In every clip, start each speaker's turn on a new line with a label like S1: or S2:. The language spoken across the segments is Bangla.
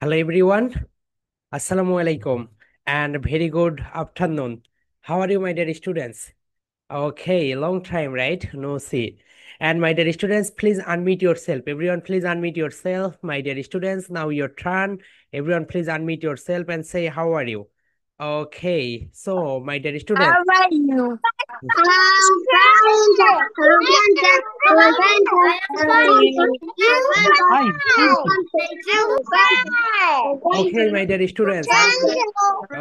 S1: Hello everyone, Assalamu alaikum and very good afternoon. How are you, my dear students? Okay, long time, right? No see. And my dear students, please unmute yourself. Everyone, please unmute yourself. My dear students, now your turn. Everyone, please unmute yourself and say, how are you? Okay, so my dear students,
S2: How are you?
S3: I'm fine, thank you.
S1: okay, my dear students,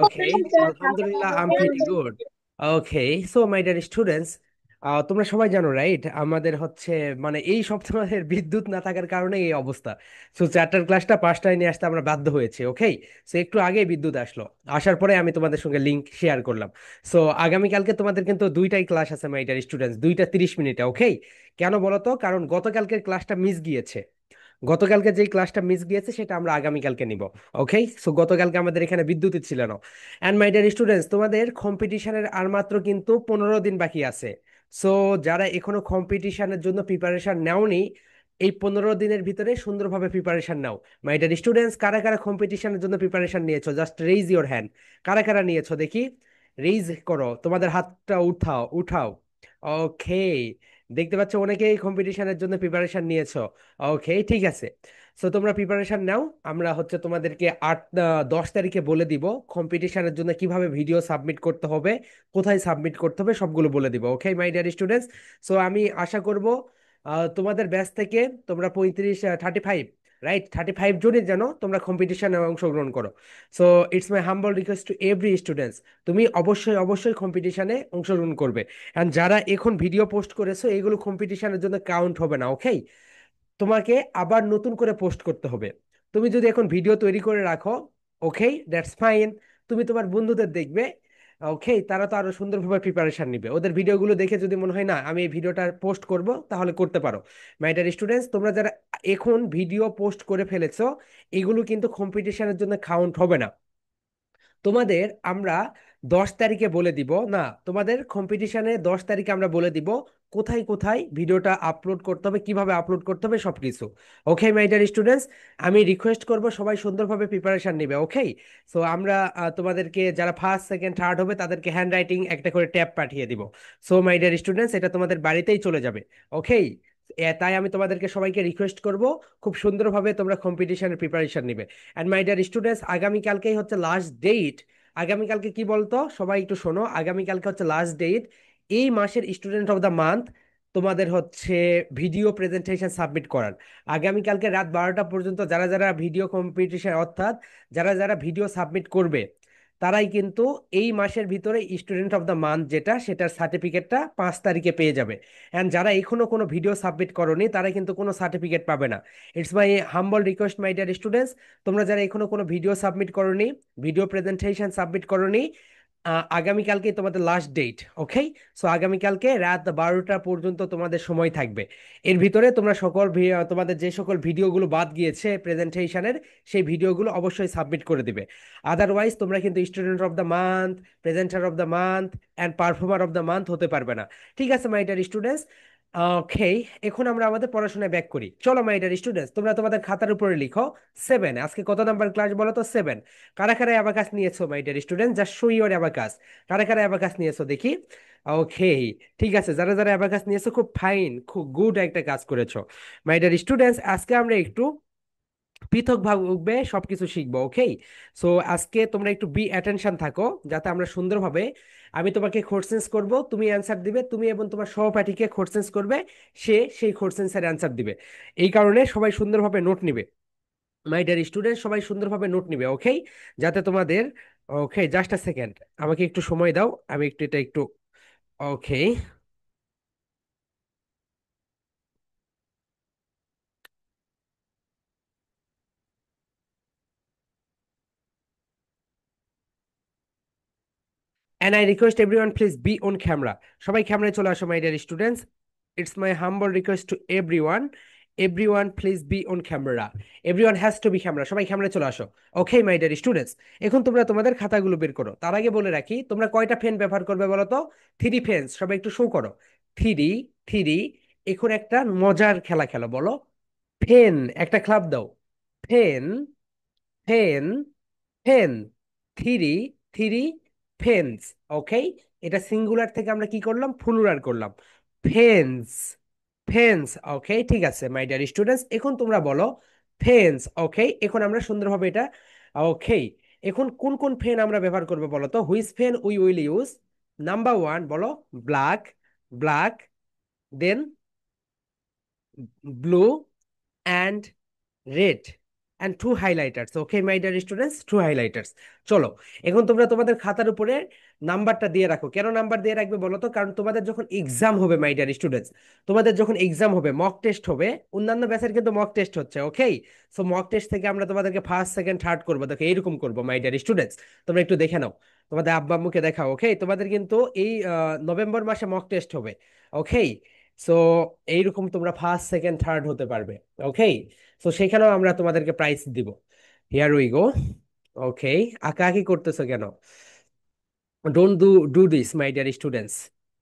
S1: okay, Alhamdulillah, I'm pretty good. Okay, so my dear students, তোমরা সবাই জানো রাইট আমাদের হচ্ছে মানে এই সপ্তাহের বিদ্যুৎ না থাকার কারণে এই অবস্থা। সো চারটার ক্লাসটা পাঁচটায় নিয়ে আসতে আমরা বাধ্য হয়েছি। ওকে, সো একটু আগে বিদ্যুৎ আসলো, আসার পরে আমি তোমাদের সঙ্গে লিংক শেয়ার করলাম। সো আগামীকালকে তোমাদের কিন্তু দুইটাই ক্লাস আছে মাই ডিয়ার স্টুডেন্টস, 2টা 30 মিনিটে। ওকে, কেন বলো তো? কারণ গতকালকের ক্লাসটা মিস গিয়েছে। গতকালকে যেই ক্লাসটা মিস গিয়েছে সেটা আমরা আগামীকালকে নিব। ওকে, সো গতকালকে আমাদের এখানে বিদ্যুৎ ছিল না। অ্যান্ড মাই ডিয়ার স্টুডেন্টস, তোমাদের কম্পিটিশনের আর মাত্র কিন্তু 15 দিন বাকি আছে। সো যারা এখনো কম্পিটিশনের জন্য প্রিপারেশন নেওনি, এই 15 দিনের ভিতরে সুন্দরভাবে প্রিপারেশন নাও। মাই ডিয়ার স্টুডেন্টস, কারা কারা কম্পিটিশনের জন্য প্রিপারেশন নিয়েছো? Just raise your hand. কারা কারা নিয়েছো দেখি? রেইজ করো, তোমাদের হাতটা উঠাও উঠাও। ওকে, দেখতে পাচ্ছ অনেকেই কম্পিটিশনের জন্য প্রিপারেশন নিয়েছো। ওকে, ঠিক আছে। সো তোমরা প্রিপারেশন নাও। আমরা হচ্ছে তোমাদেরকে 10 তারিখে বলে দিব কম্পিটিশনের জন্য কিভাবে ভিডিও সাবমিট করতে হবে, কোথায় সাবমিট করতে হবে, সবগুলো বলে দিব। ওকে মাই ডিয়ার স্টুডেন্টস, সো আমি আশা করব তোমাদের ব্যাচ থেকে তোমরা 35 35 রাইট 35 জনই যেন তোমরা কম্পিটিশনে অংশগ্রহণ করো। So it's my humble request to every students, তুমি অবশ্যই অবশ্যই কম্পিটিশনে অংশগ্রহণ করবে। অ্যান্ড যারা এখন ভিডিও পোস্ট করেছো এগুলো কম্পিটিশনের জন্য কাউন্ট হবে না। ওকে, তোমাকে আবার নতুন করে পোস্ট করতে হবে। তুমি যদি এখন ভিডিও তৈরি করে রাখো, ওকে, দ্যাটস ফাইন। তুমি তোমার বন্ধুদের দেখবে, ওকে, তারা তো আরো সুন্দরভাবে প্রিপারেশন নিবে। ওদের ভিডিওগুলো দেখে যদি মনে হয় না আমি এই ভিডিওটা পোস্ট করব, তাহলে করতে পারো। মাই ডিয়ার স্টুডেন্টস, তোমরা যারা এখন ভিডিও পোস্ট করে ফেলেছো, এগুলো কিন্তু কম্পিটিশনের জন্য কাউন্ট হবে না। তোমাদের আমরা 10 তারিখে বলে দিব, না, তোমাদের কম্পিটিশনে 10 তারিখে আমরা বলে দিব কোথায় কোথায় ভিডিওটা আপলোড করতে হবে, কিভাবে আপলোড করতে হবে, সবকিছু। ওকে মাই ডিয়ার স্টুডেন্টস, আমি রিকোয়েস্ট করব সবাই সুন্দরভাবে প্রিপারেশন নেবে। ওকে, সো আমরা তোমাদেরকে যারা ফার্স্ট সেকেন্ড থার্ড হবে তাদেরকে হ্যান্ড রাইটিং একটা করে ট্যাব পাঠিয়ে দিব। সো মাই ডিয়ার স্টুডেন্টস, এটা তোমাদের বাড়িতেই চলে যাবে। ওকে, তাই আমি তোমাদেরকে সবাইকে রিকোয়েস্ট করব খুব সুন্দরভাবে তোমরা কম্পিটিশনের প্রিপারেশন নিবে। অ্যান্ড মাই ডিয়ার স্টুডেন্টস, আগামীকালকেই হচ্ছে লাস্ট ডেট। আগামীকালকে কি বলতো সবাই একটু শোনো, আগামীকালকে হচ্ছে লাস্ট ডেট এই মাসের স্টুডেন্ট অফ দ্য মান্থ তোমাদের হচ্ছে ভিডিও প্রেজেন্টেশন সাবমিট করার। আগামীকালকে রাত 12টা পর্যন্ত যারা যারা ভিডিও কম্পিটিশন, অর্থাৎ যারা যারা ভিডিও সাবমিট করবে, তারাই কিন্তু এই মাসের ভিতরে স্টুডেন্ট অফ দ্য মান্থ যেটা, সেটার সার্টিফিকেটটা 5 তারিখে পেয়ে যাবে। অ্যান্ড যারা এখনো কোনো ভিডিও সাবমিট করোনি তারা কিন্তু কোনো সার্টিফিকেট পাবে না। It's my humble request my dear students, তোমরা যারা এখনো কোনো ভিডিও সাবমিট করোনি, ভিডিও প্রেজেন্টেশন সাবমিট করোনি, আগামীকালকে তোমাদের লাস্ট ডেট। ওকে, সো আগামীকালকে রাত 12টা পর্যন্ত তোমাদের সময় থাকবে। এর ভিতরে তোমরা সকল তোমাদের যে সকল ভিডিওগুলো বাদ গিয়েছে প্রেজেন্টেশনের, সেই ভিডিওগুলো অবশ্যই সাবমিট করে দিবে। আদারওয়াইজ তোমরা কিন্তু student of the month, presenter of the month and performer of the month হতে পারবে না। ঠিক আছে মাই ডিয়ার স্টুডেন্টস। ওকে, এখন আমরা আমাদের পড়াশোনায় ব্যাক করি। চলো মাই ডিয়ার স্টুডেন্টস, তোমরা তোমাদের খাতার উপরে লিখো 7। আজকে কত নাম্বার ক্লাস বলো তো? 7। কারা কারা অ্যাবাকাস নিয়েছো মাই dear student? Just show your abacus. কারা কারা অ্যাবাকাস নিয়েছো দেখি? ওকে, ঠিক আছে, যারা যারা অ্যাবাকাস নিয়েছো খুব ফাইন, খুব গুড একটা কাজ করেছো। মাই ডিয়ার স্টুডেন্টস, আজকে আমরা একটু পৃথকভাবে সবকিছু শিখবো। ওকে, সো আজকে তোমরা একটু বি অ্যাটেনশন থাকো, যাতে আমরা সুন্দরভাবে, আমি তোমাকে কোশ্চেন্স করব, তুমি অ্যান্সার দিবে, তুমি এবং তোমার সহপাঠীকে কোশ্চেন্স করবে, সে সেই কোশ্চেন্সের অ্যান্সার দিবে। এই কারণে সবাই সুন্দরভাবে নোট নিবে। মাই ডিয়ার স্টুডেন্ট, সবাই সুন্দরভাবে নোট নিবে। ওকে, যাতে তোমাদের, ওকে, জাস্ট আ সেকেন্ড, আমাকে একটু সময় দাও, আমি একটু এটা একটু, okay. And I request everyone please be on camera. সবাই ক্যামেরায় চলে আসো my dear students. It's my humble request to everyone, everyone please be on camera. Everyone has to be camera. সবাই ক্যামেরায় চলে আসো। ওকে মাই ডিয়ার স্টুডেন্টস, এখন তোমরা তোমাদের খাতাগুলো বের করো। তার আগে বলে রাখি, তোমরা কয়টা পেন ব্যবহার করবে বলো তো? 3 পেন্স। সবাই একটু শো করো। Three, three. এখন একটা মজার খেলা খেলো, বলো। পেন, একটা ক্লাব দাও। পেন, ফেন, ফেন, থ্রি, থ্রি, ফেন্স। ওকে, এটা সিঙ্গুলার থেকে আমরা কি করলাম, প্লুরাল করলাম, ফেন্স, ফেন্স। ওকে, ঠিক আছে মাই ডিয়ার স্টুডেন্টস, এখন তোমরা বলো ফেন্স। ওকে, এখন আমরা সুন্দরভাবে এটা, ওকে, এখন কোন কোন ফেন আমরা ব্যবহার করবো বলো তো, which pen we will use? Number one বলো, black, black, then blue and red and two highlighters. Okay my dear students, two highlighters. চলো, এখন তোমরা তোমাদের খাতার উপরে নাম্বারটা দিয়ে রাখো। কেন নাম্বার দিয়ে রাখবে বলো তো, কারণ তোমাদের যখন এক্সাম হবে মাই ডিয়ার স্টুডেন্টস, তোমাদের যখন এক্সাম হবে, মক টেস্ট হবে, অন্যান্য ব্যাচের কিন্তু মক টেস্ট হচ্ছে। ওকে, সো মক টেস্ট থেকে আমরা তোমাদেরকে ফার্স্ট সেকেন্ড থার্ড করবো, দেখো এইরকম করবো মাই ডিয়ার স্টুডেন্টস। তোমরা একটু দেখে নাও, তোমাদের আব্বা আম্মুকে দেখাও। ওকে, তোমাদের কিন্তু এই নভেম্বর মাসে মক টেস্ট হবে। ওকে, সো এইরকম তোমরা ফার্স্ট সেকেন্ড থার্ড হতে পারবে। ওকে, তো সেখানেও আমরা তোমাদেরকে প্রাইজ দিব। Here we go. ওকে, আঁকাআঁকি করতেছো কেন? Don't do this my dear students,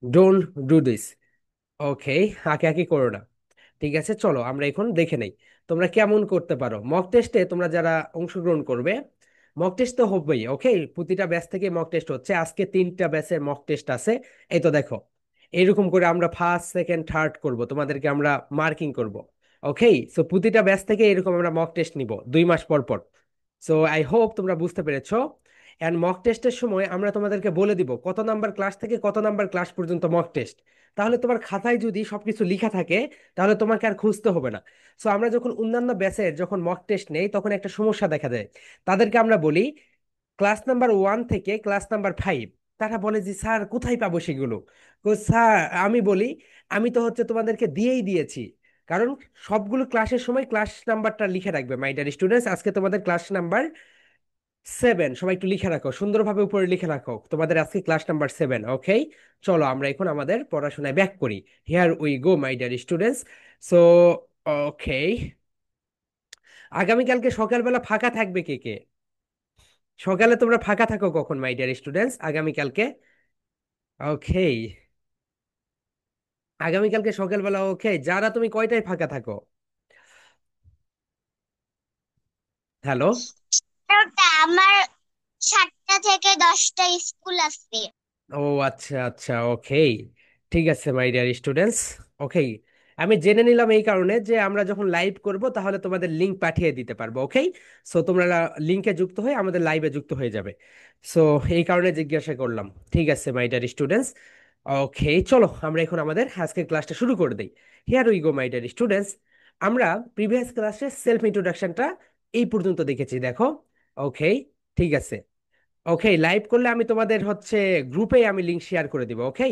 S1: don't do this. Okay, আঁকাআঁকি করো না। ঠিক আছে, চলো আমরা এখন দেখে নেই তোমরা কেমন করতে পারো মক টেস্টে। তোমরা যারা অংশগ্রহণ করবে, মক টেস্ট তো হবেই। ওকে, প্রতিটা ব্যাচ থেকে মক টেস্ট হচ্ছে, আজকে 3টা ব্যাচের মক টেস্ট আছে। এই তো দেখো, এরকম করে আমরা ফার্স্ট সেকেন্ড থার্ড করব, তোমাদেরকে আমরা মার্কিং করব। ওকে, সো প্রতিটা ব্যাচ থেকে এরকম আমরা মক টেস্ট নিব 2 মাস পর পর। সো আই হোপ তোমরা বুঝতে পেরেছো। অ্যান্ড মক টেস্টের সময় আমরা তোমাদেরকে বলে দিব কত নাম্বার ক্লাস থেকে কত নাম্বার ক্লাস পর্যন্ত মক টেস্ট। তাহলে তোমার খাতায় যদি সবকিছু লেখা থাকে, তাহলে তোমাকে আর খুঁজতে হবে না। সো আমরা যখন অন্যান্য ব্যাচের যখন মক টেস্ট নেই, তখন একটা সমস্যা দেখা যায়। তাদেরকে আমরা বলি ক্লাস নাম্বার 1 থেকে ক্লাস নাম্বার 5। তারা বলে যে স্যার কোথায় পাবো সেগুলো? স্যার আমি বলি, আমি তো হচ্ছে তোমাদেরকে দিয়েই দিয়েছি। কারণ সবগুলো ক্লাসের সময় ক্লাস নাম্বারটা লিখে রাখবে মাই ডিয়ার স্টুডেন্টস। আজকে তোমাদের ক্লাস নাম্বার 7, সবাই একটু লিখে রাখো, সুন্দরভাবে উপরে লিখে রাখো তোমাদের আজকে ক্লাস নাম্বার 7। ওকে, চলো আমরা এখন আমাদের পড়াশোনায় ব্যাক করি। Here we go my dear students. So okay, আগামীকালকে সকালবেলা ফাঁকা থাকবে কে কে? সকালে তোমরা ফাঁকা থাকো কখন মাই ডিয়ার স্টুডেন্টস আগামীকালকে? ওকে, আগামীকালকে সকালবেলা। ওকে, যারা তুমি কয়টায় ফাঁকা থাকো? হ্যালো।
S2: ওটা আমার 7টা থেকে 10টা স্কুল আছে।
S1: ও আচ্ছা আচ্ছা, ওকে, ঠিক আছে মাই ডিয়ার স্টুডেন্টস। ওকে, আমি জেনে নিলাম এই কারণে যে আমরা যখন লাইভ করব তাহলে তোমাদের লিংক পাঠিয়ে দিতে পারবো। ওকে, সো তোমরা লিংকে যুক্ত হয়ে আমাদের লাইভে যুক্ত হয়ে যাবে। সো এই কারণে জিজ্ঞাসা করলাম। ঠিক আছে মাই ডিয়ার স্টুডেন্টস। ওকে, চলো আমরা এখন আমাদের আজকের ক্লাসটা শুরু করে দিই। Here we go my dear students. আমরা প্রিভিয়াস ক্লাসে সেলফ ইন্ট্রোডাকশনটা এই পর্যন্ত দেখেছি, দেখো। ওকে, ঠিক আছে। ওকে, লাইভ করলে আমি তোমাদের হচ্ছে গ্রুপে আমি লিংক শেয়ার করে দিব। ওকে,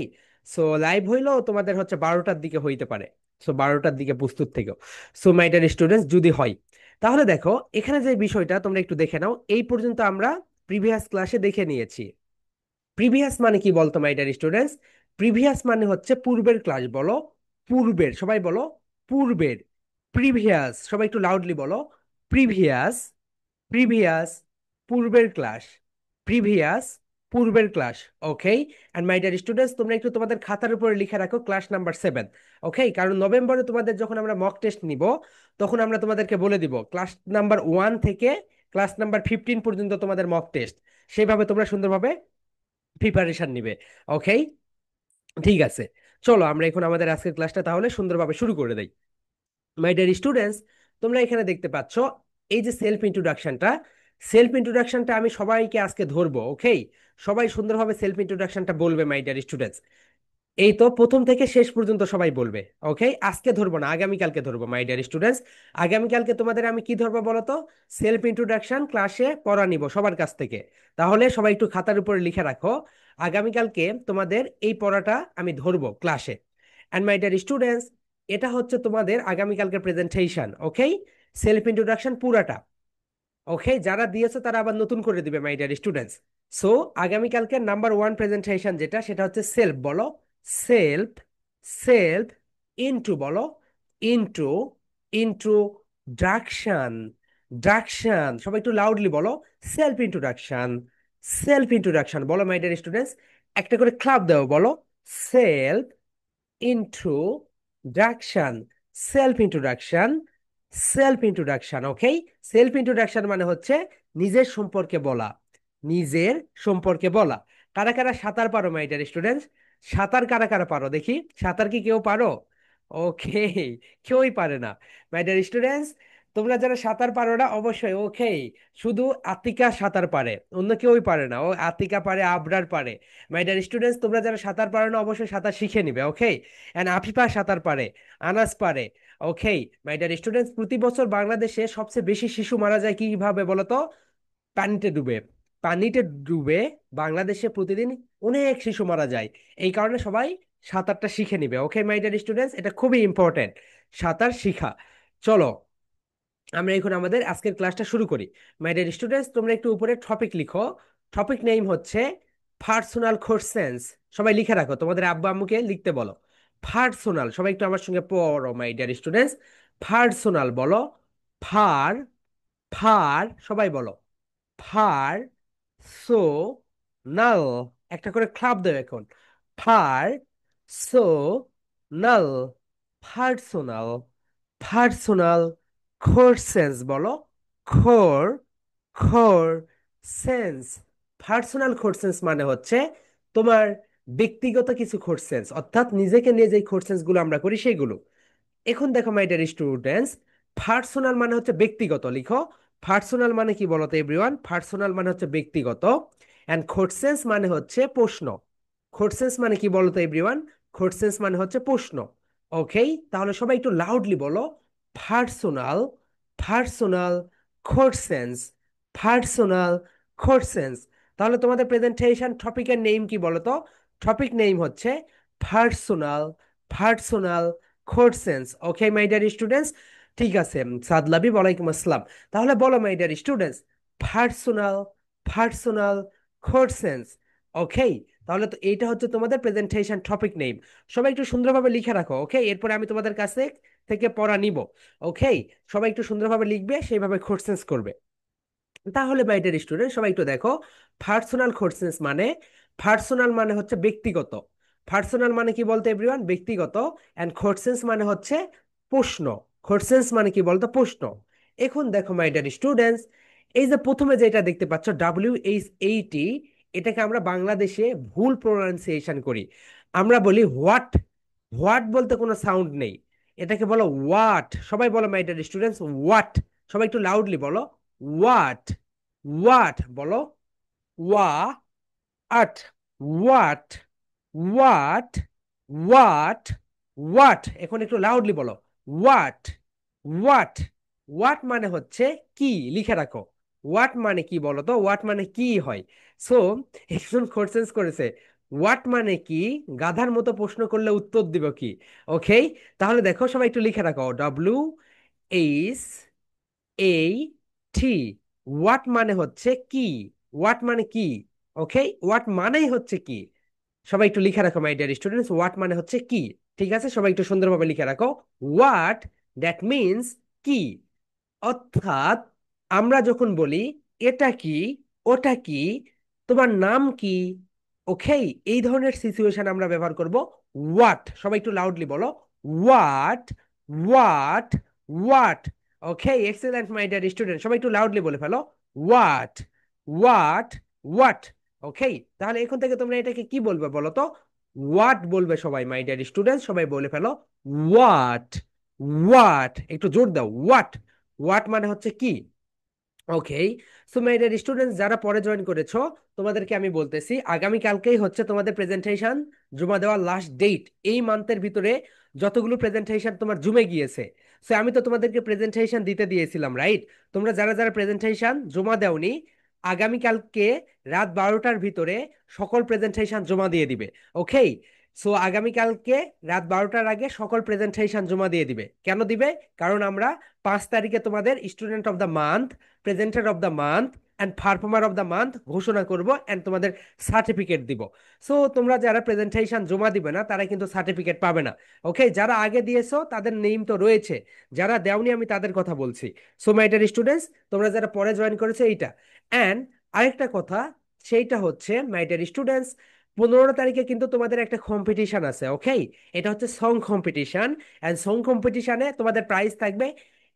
S1: সো লাইভ হইলেও তোমাদের হচ্ছে 12টার দিকে হইতে পারে। সো 12টার দিকে প্রস্তুত থেকো। সো মাই ডিয়ার স্টুডেন্টস, যদি হয় তাহলে দেখো এখানে যে বিষয়টা তোমরা একটু দেখে নাও। এই পর্যন্ত আমরা প্রিভিয়াস ক্লাসে দেখে নিয়েছি। প্রিভিয়াস মানে কি বলতো মাই ডিয়ার স্টুডেন্টস? প্রিভিয়াস মানে হচ্ছে পূর্বের ক্লাস। বলো পূর্বের, সবাই বলো পূর্বের। প্রিভিয়াস, সবাই একটু লাউডলি বলো প্রিভিয়াস, প্রিভিয়াস, পূর্বের ক্লাস, প্রিভিয়াস, পূর্বের class. Okay, and my dear students, তোমরা একটু তোমাদের খাতার উপরে লিখে রাখো ক্লাস নাম্বার 7। ওকে, কারণ নভেম্বরে তোমাদের যখন আমরা মক টেস্ট নিব, তখন আমরা তোমাদেরকে বলে দিব ক্লাস নাম্বার 1 থেকে ক্লাস নাম্বার 15 পর্যন্ত তোমাদের মক টেস্ট। সেইভাবে তোমরা সুন্দরভাবে প্রিপারেশন নিবে। ওকে, ঠিক আছে, চলো আমরা এখন আমাদের আজকের ক্লাসটা তাহলে সুন্দরভাবে শুরু করে দেই। মাই ডিয়ার স্টুডেন্টস, তোমরা এখানে দেখতে পাচ্ছ এই যে সেলফ ইন্ট্রোডাকশনটা, সেলফ ইন্ট্রোডাকশনটা আমি সবাইকে আজকে ধরবো। ওকে, সবাই সুন্দরভাবে সেলফ ইন্ট্রোডাকশনটা বলবে মাই ডিয়ার স্টুডেন্টস। এই তো প্রথম থেকে শেষ পর্যন্ত সবাই বলবে। ওকে, আজকে ধরবো না, আগামীকালকে ধরবো মাই ডিয়ার স্টুডেন্টস। আগামীকালকে তোমাদের আমি কি ধরবো বলো তো? সেলফ ইন্ট্রোডাকশন ক্লাসে পড়া নিব সবার কাছ থেকে। তাহলে সবাই একটু খাতার উপরে লিখে রাখো, আগামীকালকে তোমাদের এই পড়াটা আমি ধরবো ক্লাসে। অ্যান্ড মাই ডিয়ার স্টুডেন্টস, এটা হচ্ছে তোমাদের আগামীকালকের প্রেজেন্টেশন। ওকে, সেলফ ইন্ট্রোডাকশন পুরাটা। ওকে, যারা দিয়েছে তারা আবার নতুন করে দিবে মাই ডিয়ার স্টুডেন্টস। সো আগামীকালকে নাম্বার 1 প্রেজেন্টেশন যেটা, সেটা হচ্ছে সেলফ। বলো সেলফ, সেলফ, ইনটু বলো ইনটু, ইনটু ডাকশন, ডাকশন, সবাই একটু লাউডলি বলো সেলফ ইন্ট্রোডাকশন, সেলফ ইন্ট্রোডাকশন বলো মাই ডিয়ার স্টুডেন্টস। একটা করে ক্লাব দাও, বলো self introduction, self introduction, self introduction. Okay, self introduction মানে হচ্ছে নিজের সম্পর্কে বলা, নিজের সম্পর্কে বলা। কারা কারা সাঁতার পারো মাই ডিয়ার স্টুডেন্টস? সাঁতার কারা কারা পারো দেখি? সাঁতার কি কেউ পারো? ওকে, কেউই পারে না মাই ডিয়ার স্টুডেন্টস। তোমরা যারা সাঁতার পারো না অবশ্যই ওকে, শুধু আতিকা সাঁতার পারে, অন্য কেউই পারে না। ও আতিকা পারে, আবরার পারে। মাই ডিয়ার স্টুডেন্টস, তোমরা যারা সাঁতার পারো না অবশ্যই সাঁতার শিখে নিবে, ওকে? এন্ড আফিফা সাঁতার পারে, আনাস পারে। ওকে মাই ডিয়ার স্টুডেন্টস, প্রতি বছর বাংলাদেশে সবচেয়ে বেশি শিশু মারা যায় কিভাবে বলো তো? পানিতে ডুবে। পানিতে ডুবে বাংলাদেশে প্রতিদিন অনেক শিশু মারা যায়। এই কারণে সবাই সাঁতারটা শিখে নিবে, ওকে মাই ডিয়ার স্টুডেন্টস? এটা খুবই ইম্পর্টেন্ট, সাঁতার শিখা। চলো আমরা এখন আমাদের আজকের ক্লাসটা শুরু করি। মাই ডিয়ার স্টুডেন্টস, তোমরা একটু উপরে টপিক লিখো। টপিক নেম হচ্ছে পার্সোনাল কোশ্চেন্স। সবাই লিখে রাখো, তোমাদের আব্বু আম্মুকে লিখতে বলো। পার্সোনাল, সবাই একটু আমার সঙ্গে পড়ো মাই ডিয়ার স্টুডেন্টস। পার্সোনাল বলো। ফার, ফার সবাই বলো। ফার, সো, নাল। একটা করে ক্লাব দেবে এখন। ফার, সো, নাল। পার্সোনাল, পার্সোনাল কোশ্চেন্স বলো। খোর, খোর সেন্স। পার্সোনাল কোশ্চেন্স মানে হচ্ছে তোমার ব্যক্তিগত কিছু কোশ্চেন্স, অর্থাৎ নিজেকে নিয়ে যে কোশ্চেন্স গুলো আমরা করি সেগুলো। এখন দেখো মাই ডিয়ার স্টুডেন্টস, পার্সোনাল মানে হচ্ছে ব্যক্তিগত, লিখো। পার্সোনাল মানে কি বলতো এভরিওয়ান? পার্সোনাল মানে হচ্ছে ব্যক্তিগত। এন্ড কোশ্চেন্স মানে হচ্ছে প্রশ্ন। কোশ্চেন্স মানে কি বলতো এভরিওয়ান? কোশ্চেন্স মানে হচ্ছে প্রশ্ন। ওকে, তাহলে সবাই একটু লাউডলি বলো। Personal, personal questions, personal questions. তাহলে তোমাদের প্রেজেন্টেশন টপিকের নেম কি বলো তো? টপিক নেম হচ্ছে personal, personal questions. Okay my dear students, ঠিক আছে। সাদলাবি, ওয়ালাইকুম আসসালাম। তাহলে বলো my dear students, personal, personal questions. Okay, তাহলে তো এইটা হচ্ছে তোমাদের প্রেজেন্টেশন টপিক নেম। সবাই একটু সুন্দরভাবে লিখে রাখো, ওকে? এরপরে আমি তোমাদের কাছে থেকে পড়া নিব। ওকে, সবাই একটু সুন্দরভাবে লিখবে, সেইভাবে কোশ্চেন্স করবে। তাহলে বাইটের স্টুডেন্ট সবাই একটু দেখো, পার্সোনাল কোশ্চেন্স মানে, পার্সোনাল মানে হচ্ছে ব্যক্তিগত। পার্সোনাল মানে কি বলতো এভরিওয়ান? ব্যক্তিগত। এন্ড কোশ্চেন্স মানে হচ্ছে প্রশ্ন। কোশ্চেন্স মানে কি বলতো? প্রশ্ন। এখন দেখো মাই ডিয়ার স্টুডেন্টস, এই যে প্রথমে যেটা দেখতে পাচ্ছ WH80, এটাকে আমরা বাংলাদেশে ভুল প্রোনাউন্সিয়েশন করি। আমরা বলি হোয়াট। হোয়াট বলতে কোনো সাউন্ড নেই, এটাকে বলো হোয়াট। সবাই বলো মাই ডিয়ার স্টুডেন্টস, হোয়াট। সবাই একটু লাউডলি বলো। হোয়াট, হোয়াট বলো। ওয়া আট, হোয়াট, হোয়াট, হোয়াট, হোয়াট। এখন একটু লাউডলি বলো। What, what. হোয়াট মানে হচ্ছে কি, লিখে রাখো। হোয়াট মানে কি বলো তো? হোয়াট মানে কি হয়? সো একজন কোশ্চেন করেছে, হোয়াট মানে কি? গাধার মতো প্রশ্ন করলে উত্তর দিব কি? ওকে, তাহলে দেখো সবাই একটু লিখে রাখো। WH80, হোয়াট মানে হচ্ছে কি। হোয়াট মানে কি? ওকে, হোয়াট মানেই হচ্ছে কি। সবাই একটু লিখে রাখো মাই ডিয়ার স্টুডেন্টস, হোয়াট মানে হচ্ছে কি। ঠিক আছে, সবাই একটু সুন্দরভাবে লিখে রাখো। হোয়াট, দ্যাট মিনস কি। অর্থাৎ আমরা যখন বলি এটা কি, ওটা কি, তোমার নাম কি, ওকে, এই ধরনের সিচুয়েশন আমরা ব্যবহার করব হোয়াট। সবাই একটু লাউডলি বলো। What, what, what. Okay, excellent my dear student, সবাই একটু লাউডলি বলে ফেলো। What, what, what. ওকে, তাহলে এখন থেকে তোমরা এটাকে কি বলবে বলো তো? হোয়াট বলবে সবাই মাই ডিয়ার স্টুডেন্ট, সবাই বলে ফেলো হোয়াট, হোয়াট। একটু জোর দাও, হোয়াট। হোয়াট মানে হচ্ছে কি। ওকে, সো মাই ডিয়ার স্টুডেন্টস, যারা পরে জয়েন করেছো তোমাদেরকে আমি বলতেছি, আগামী কালকেই হচ্ছে তোমাদের প্রেজেন্টেশন জমা দেওয়ার লাস্ট ডেট। এই মান্থের ভিতরে যতগুলো প্রেজেন্টেশন তোমার জমে গিয়েছে, সো আমি তো তোমাদেরকে প্রেজেন্টেশন দিতে দিয়েছিলাম, রাইট? তোমরা যারা যারা প্রেজেন্টেশন জমা দেওনি, আগামী কালকে রাত 12টার ভিতরে সকল প্রেজেন্টেশন জমা দিয়ে দিবে। ওকে, সো আগামীকালকে রাত 12টার আগে সকল প্রেজেন্টেশন জমা দিয়ে দিবে। কেন দিবে? কারণ আমরা 5 তারিখে তোমাদের student of the month, presenter of the month and performer of the month ঘোষণা করব, অ্যান্ড তোমাদের সার্টিফিকেট দিব। সো তোমরা যারা প্রেজেন্টেশন জমা দিবে না তারা কিন্তু সার্টিফিকেট পাবে না। ওকে, যারা আগে দিয়েছো তাদের নেম তো রয়েছে, যারা দেওনি আমি তাদের কথা বলছি। সো মাই ডিয়ার স্টুডেন্টস, তোমরা যারা পরে জয়েন করেছো এইটা। অ্যান্ড আরেকটা কথা, সেইটা হচ্ছে মাই ডিয়ার স্টুডেন্টস, 15 তারিখে কিন্তু তোমাদের একটা কম্পিটিশন আছে, ওকে? এটা হচ্ছে সং কম্পিটিশন। অ্যান্ড সং কম্পিটিশনে তোমাদের প্রাইজ থাকবে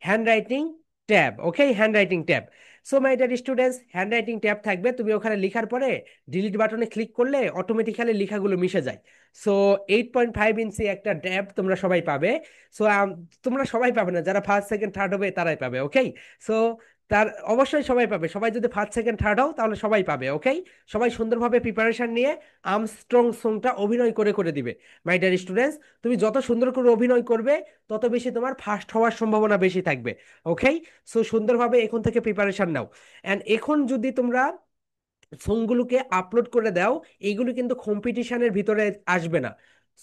S1: hand writing tab, okay, hand writing tab. So my dear students, hand writing tab থাকবে, তুমি ওখানে লেখার পরে ডিলিট বাটনে ক্লিক করলে অটোমেটিক্যালি লেখাগুলো মিশে যায়। সো 8.5 ইঞ্চি একটা ট্যাব তোমরা সবাই পাবে। সো তোমরা সবাই পাবে না, যারা ফার্স্ট সেকেন্ড থার্ড হবে তারাই পাবে, ওকে। সো তার অবশ্যই সবাই পাবে, সবাই যদি ফার্স্ট সেকেন্ড থার্ড হও তাহলে সবাই পাবে, ওকে। সবাই সুন্দরভাবে প্রিপারেশন নিয়ে আর্মস্ট্রং সংটা অভিনয় করে করে দিবে। মাই ডিয়ার স্টুডেন্টস, তুমি যত সুন্দর করে অভিনয় করবে তত বেশি তোমার ফার্স্ট হওয়ার সম্ভাবনা বেশি থাকবে, ওকে। সো সুন্দরভাবে এখন থেকে প্রিপারেশন নাও। এন্ড এখন যদি তোমরা সংগুলোকে আপলোড করে দাও, এইগুলো কিন্তু কম্পিটিশনের ভিতরে আসবে না।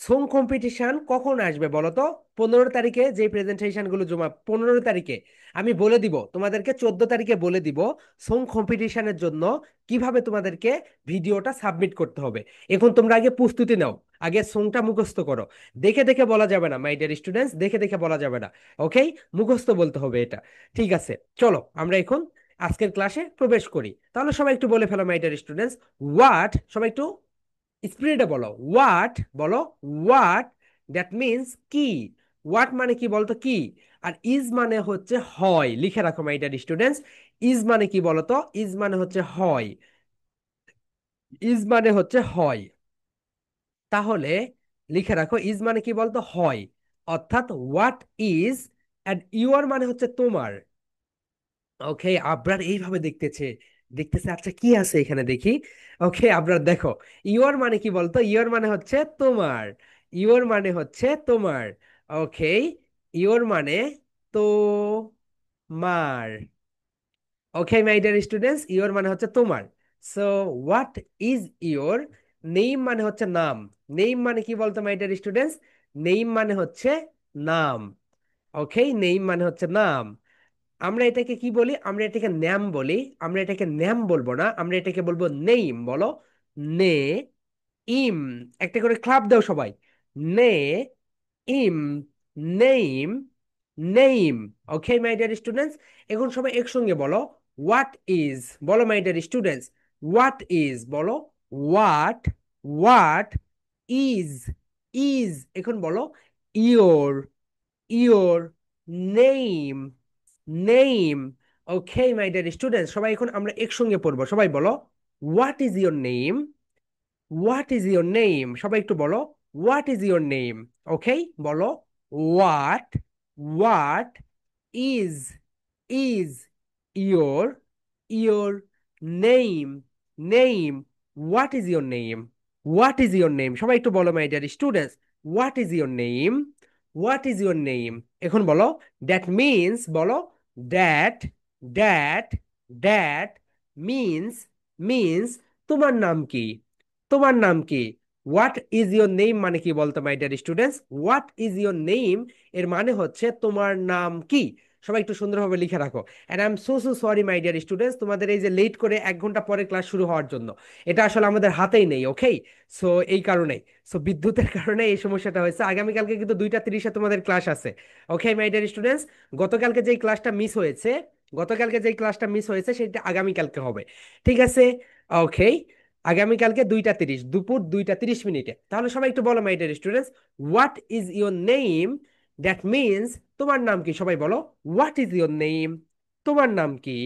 S1: সং কম্পিটিশন কখন আসবে বলো তো? 15 তারিখে যে প্রেজেন্টেশন গুলো জমা, 15 তারিখে আমি বলে দিব তোমাদেরকে, 14 তারিখে বলে দিব সং কম্পিটিশনের জন্য কিভাবে তোমাদেরকে ভিডিওটা সাবমিট করতে হবে। এখন তোমরা আগে প্রস্তুতি নাও, আগে সংটা মুখস্থ করো। দেখে দেখে বলা যাবে না মাই ডিয়ার স্টুডেন্টস, দেখে দেখে বলা যাবে না, ওকে। মুখস্থ বলতে হবে এটা, ঠিক আছে। চলো আমরা এখন আজকের ক্লাসে প্রবেশ করি। তাহলে সবাই একটু বলে ফেলো মাই ডিয়ার স্টুডেন্টস, হোয়াট, সবাই একটু স্পিরিটে বলো, হোয়াট বলো, হোয়াট, দ্যাট মিনস কি। হোয়াট মানে কি বলতো, কি। আর ইজ মানে হচ্ছে হয়, লিখে রাখো মাই ডিয়ার স্টুডেন্টস। ইজ মানে কি বলতো, ইজ মানে হচ্ছে হয়, ইজ মানে হচ্ছে হয়। তাহলে লিখে রাখো, ইজ মানে কি বলতো, হয়। অর্থাৎ হোয়াট ইজ, অ্যান্ড ইউর মানে হচ্ছে তোমার। ওকে, আবরার এইভাবে দেখতেছে, দেখতেছে আচ্ছা কি আছে এখানে দেখি। ওকে আবরার দেখো, ইওর মানে কি বলতো, ইওর মানে হচ্ছে তোমার, ইওর মানে হচ্ছে তোমার। ওকে, ইওর মানে তো মার। ওকে মাই ডিয়ার স্টুডেন্টস, ইওর মানে হচ্ছে তোমার। So what is your, name মানে হচ্ছে নাম। নেইম মানে কি বলতো মাই ডিয়ার স্টুডেন্টস, নেইম মানে হচ্ছে নাম। ওকে, নেইম মানে হচ্ছে নাম। আমরা এটাকে কি বলি, আমরা এটাকে ন্যাম বলি। আমরা এটাকে ন্যাম বলবো না, আমরা এটাকে বলবো নেইম, বলো নে ইম। একটা করে ক্লাপ দাও সবাই, নে ইম, name, name. Okay my dear students, এখন সবাই একসঙ্গে বলো, হোয়াট ইজ, বলো my dear students, what is বলো, হোয়াট, হোয়াট ইজ, ইজ, এখন বলো your, your name, name. Okay my dear students, সবাই এখন আমরা একসঙ্গে পড়বো, সবাই বলো, what is your name, what is your name, সবাই একটু বলো, হোয়াট ইজ ইয়োর নেম। ওকে, বলো, what, what is, is your, your name, name, what is your name, what is your name, সবাই একটু বলো my dear students, what is your name, what is your name. এখন বলো, দ্যাট মিনস, বলো that, that, that means, means তোমার নাম কি, তোমার নাম কি। হোয়াট ইজ ইয়োর নেম মানে কি বলতো মাই dear students, what is your name এর মানে হচ্ছে তোমার নাম কি। সবাই একটু সুন্দরভাবে লিখে রাখো। And I am so so sorry my dear students, তোমাদের এই যে লেট করে 1 ঘন্টা পরে ক্লাস শুরু হওয়ার জন্য, এটা আসলে আমাদের হাতেই নেই, ওকে। সো এই কারণেই, সো বিদ্যুতের কারণে এই সমস্যাটা হয়েছে। আগামীকালকে কিন্তু 2টা 30-এ তোমাদের ক্লাস আছে, ওকে মাই ডিয়ার স্টুডেন্টস। গতকালকে যেই ক্লাসটা মিস হয়েছে, গতকালকে যেই ক্লাসটা মিস হয়েছে সেটা আগামীকালকে হবে, ঠিক আছে, ওকে। আগামীকালকে 2টা 30, দুপুর 2টা 30 মিনিটে। তাহলে সবাই একটু বলো my dear students, what is your name, that means তোমার নাম কি, সবাই বলো, হোয়াট ইজ ইয়োর নেম, তোমার নাম কি,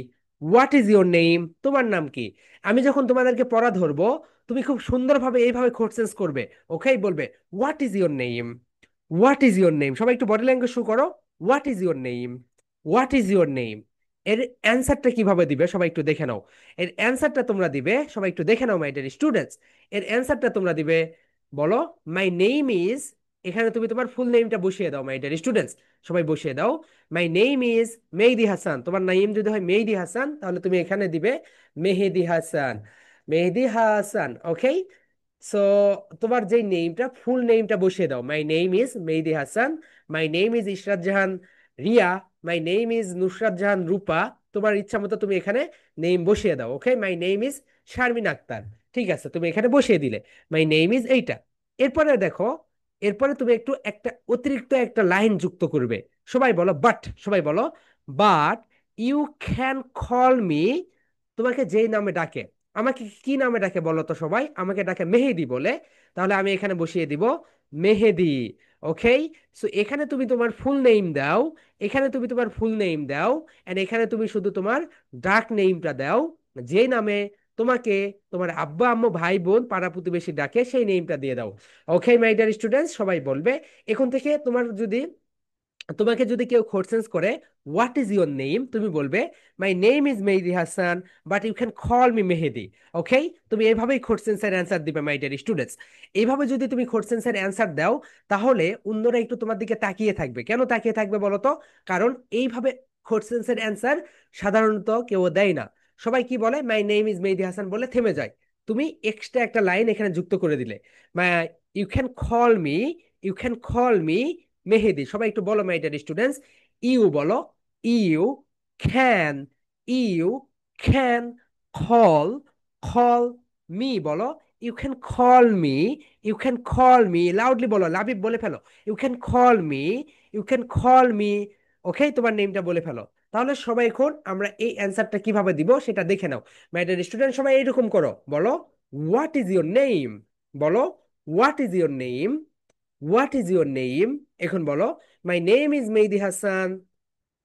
S1: হোয়াট ইজ ইয়োর নেম, তোমার নাম কি। আমি যখন তোমাদেরকে পড়া ধরবো, তুমি খুব সুন্দরভাবে এইভাবে কোশ্চেন্স করবে, ওকে, বলবে what is your name, what is your name, সবাই একটু বডি ল্যাঙ্গুয়েজ শো করো, what is your name, what is your name. এর অ্যান্সারটা কিভাবে দিবে সবাই একটু দেখে নাও। এর অ্যান্সারটা তোমরা দিবে, সবাই একটু দেখে নাও মাই ডিয়ার স্টুডেন্টস। এর অ্যান্সারটা তোমরা দিবে, বলো মাই নেম ইজ, এখানে তুমি তোমার ফুল নেমটা বসিয়ে দাও মাই ডিয়ার স্টুডেন্টস, সবাই বসিয়ে দাও। My name is Mehedi Hasan, তোমার নেম যদি হয় মেহেদি হাসান তাহলে তুমি এখানে দিবে মেহেদি হাসান, মেহেদি হাসান, ওকে। সো তোমার যে নেমটা, ফুল নেমটা বসিয়ে দাও, my name is Mehedi Hasan, my name is Ishrat Jahan Riya, my name is Nusrat Jahan Rupa. তোমার ইচ্ছা মতো তুমি এখানে নেম বসিয়ে দাও, okay. My name is Sharmin Akter, ঠিক আছে, তুমি এখানে বসিয়ে দিলে মাই নেম ইজ এইটা। এরপরে দেখো, এরপরে তুমি একটু একটা অতিরিক্ত একটা লাইন যুক্ত করবে, সবাই বলো বাট, সবাই বলো but you can call me, তোমাকে যেই নামে ডাকে, আমাকে কি নামে ডাকে বলো তো সবাই, আমাকে ডাকে মেহেদি বলে, তাহলে আমি এখানে বসিয়ে দিব মেহেদি, ওকে, সো এখানে তুমি তোমার ফুল নেম দাও, এখানে তুমি তোমার ফুল নেম দাও, এন্ড এখানে তুমি শুধু তোমার ডাক নেমটা দাও, যে নামে তোমাকে তোমার আব্বা আম্মু ভাই বোন পাড়া প্রতিবেশী ডাকে সেই নেমটা দিয়ে দাও। ওকে মাই ডিয়ার স্টুডেন্টস, সবাই বলবে এখন থেকে তোমাকে যদি কেউ কোশ্চেন্স করে হোয়াট ইজ ইউর নেম, তুমি বলবে my name is Mehedi Hasan, but you can call me Mehedi. Okay, তুমি এইভাবেই কোশ্চেন্সের অ্যান্সার দিবে মাই ডিয়ার স্টুডেন্টস। এইভাবে যদি তুমি কোশ্চেন্সের অ্যান্সার দাও, তাহলে অন্যরা একটু তোমার দিকে তাকিয়ে থাকবে। কেন তাকিয়ে থাকবে বলো তো? কারণ এইভাবে কোশ্চেন্সের অ্যান্সার সাধারণত কেউ দেয় না। সবাই কি বলে, মাই নেম ইজ মেহেদি হাসান বলে থেমে যায়। তুমি এক্সট্রা একটা লাইন এখানে যুক্ত করে দিলে, my you can call me, you can call me Mehedi. সবাই একটু বলো মাই ডিয়ার স্টুডেন্টস, ইউ বলো, you can, you can call, call me বলো, you can call me, you can call me, loudly বলো, লাবিব বলে ফেলো, you can call me, you can call me. Okay, তোমার নেমটা বলে ফেলো। তাহলে সবাই এখন আমরা এই অ্যান্সারটা কিভাবে দিব সেটা দেখে নাও। মাই ডিয়ার স্টুডেন্ট, সবাই এইরকম করো, বলো হোয়াট ইজ ইউর নেম, বলো what is your name, what is your name. এখন বলো my name is Mehedi Hasan,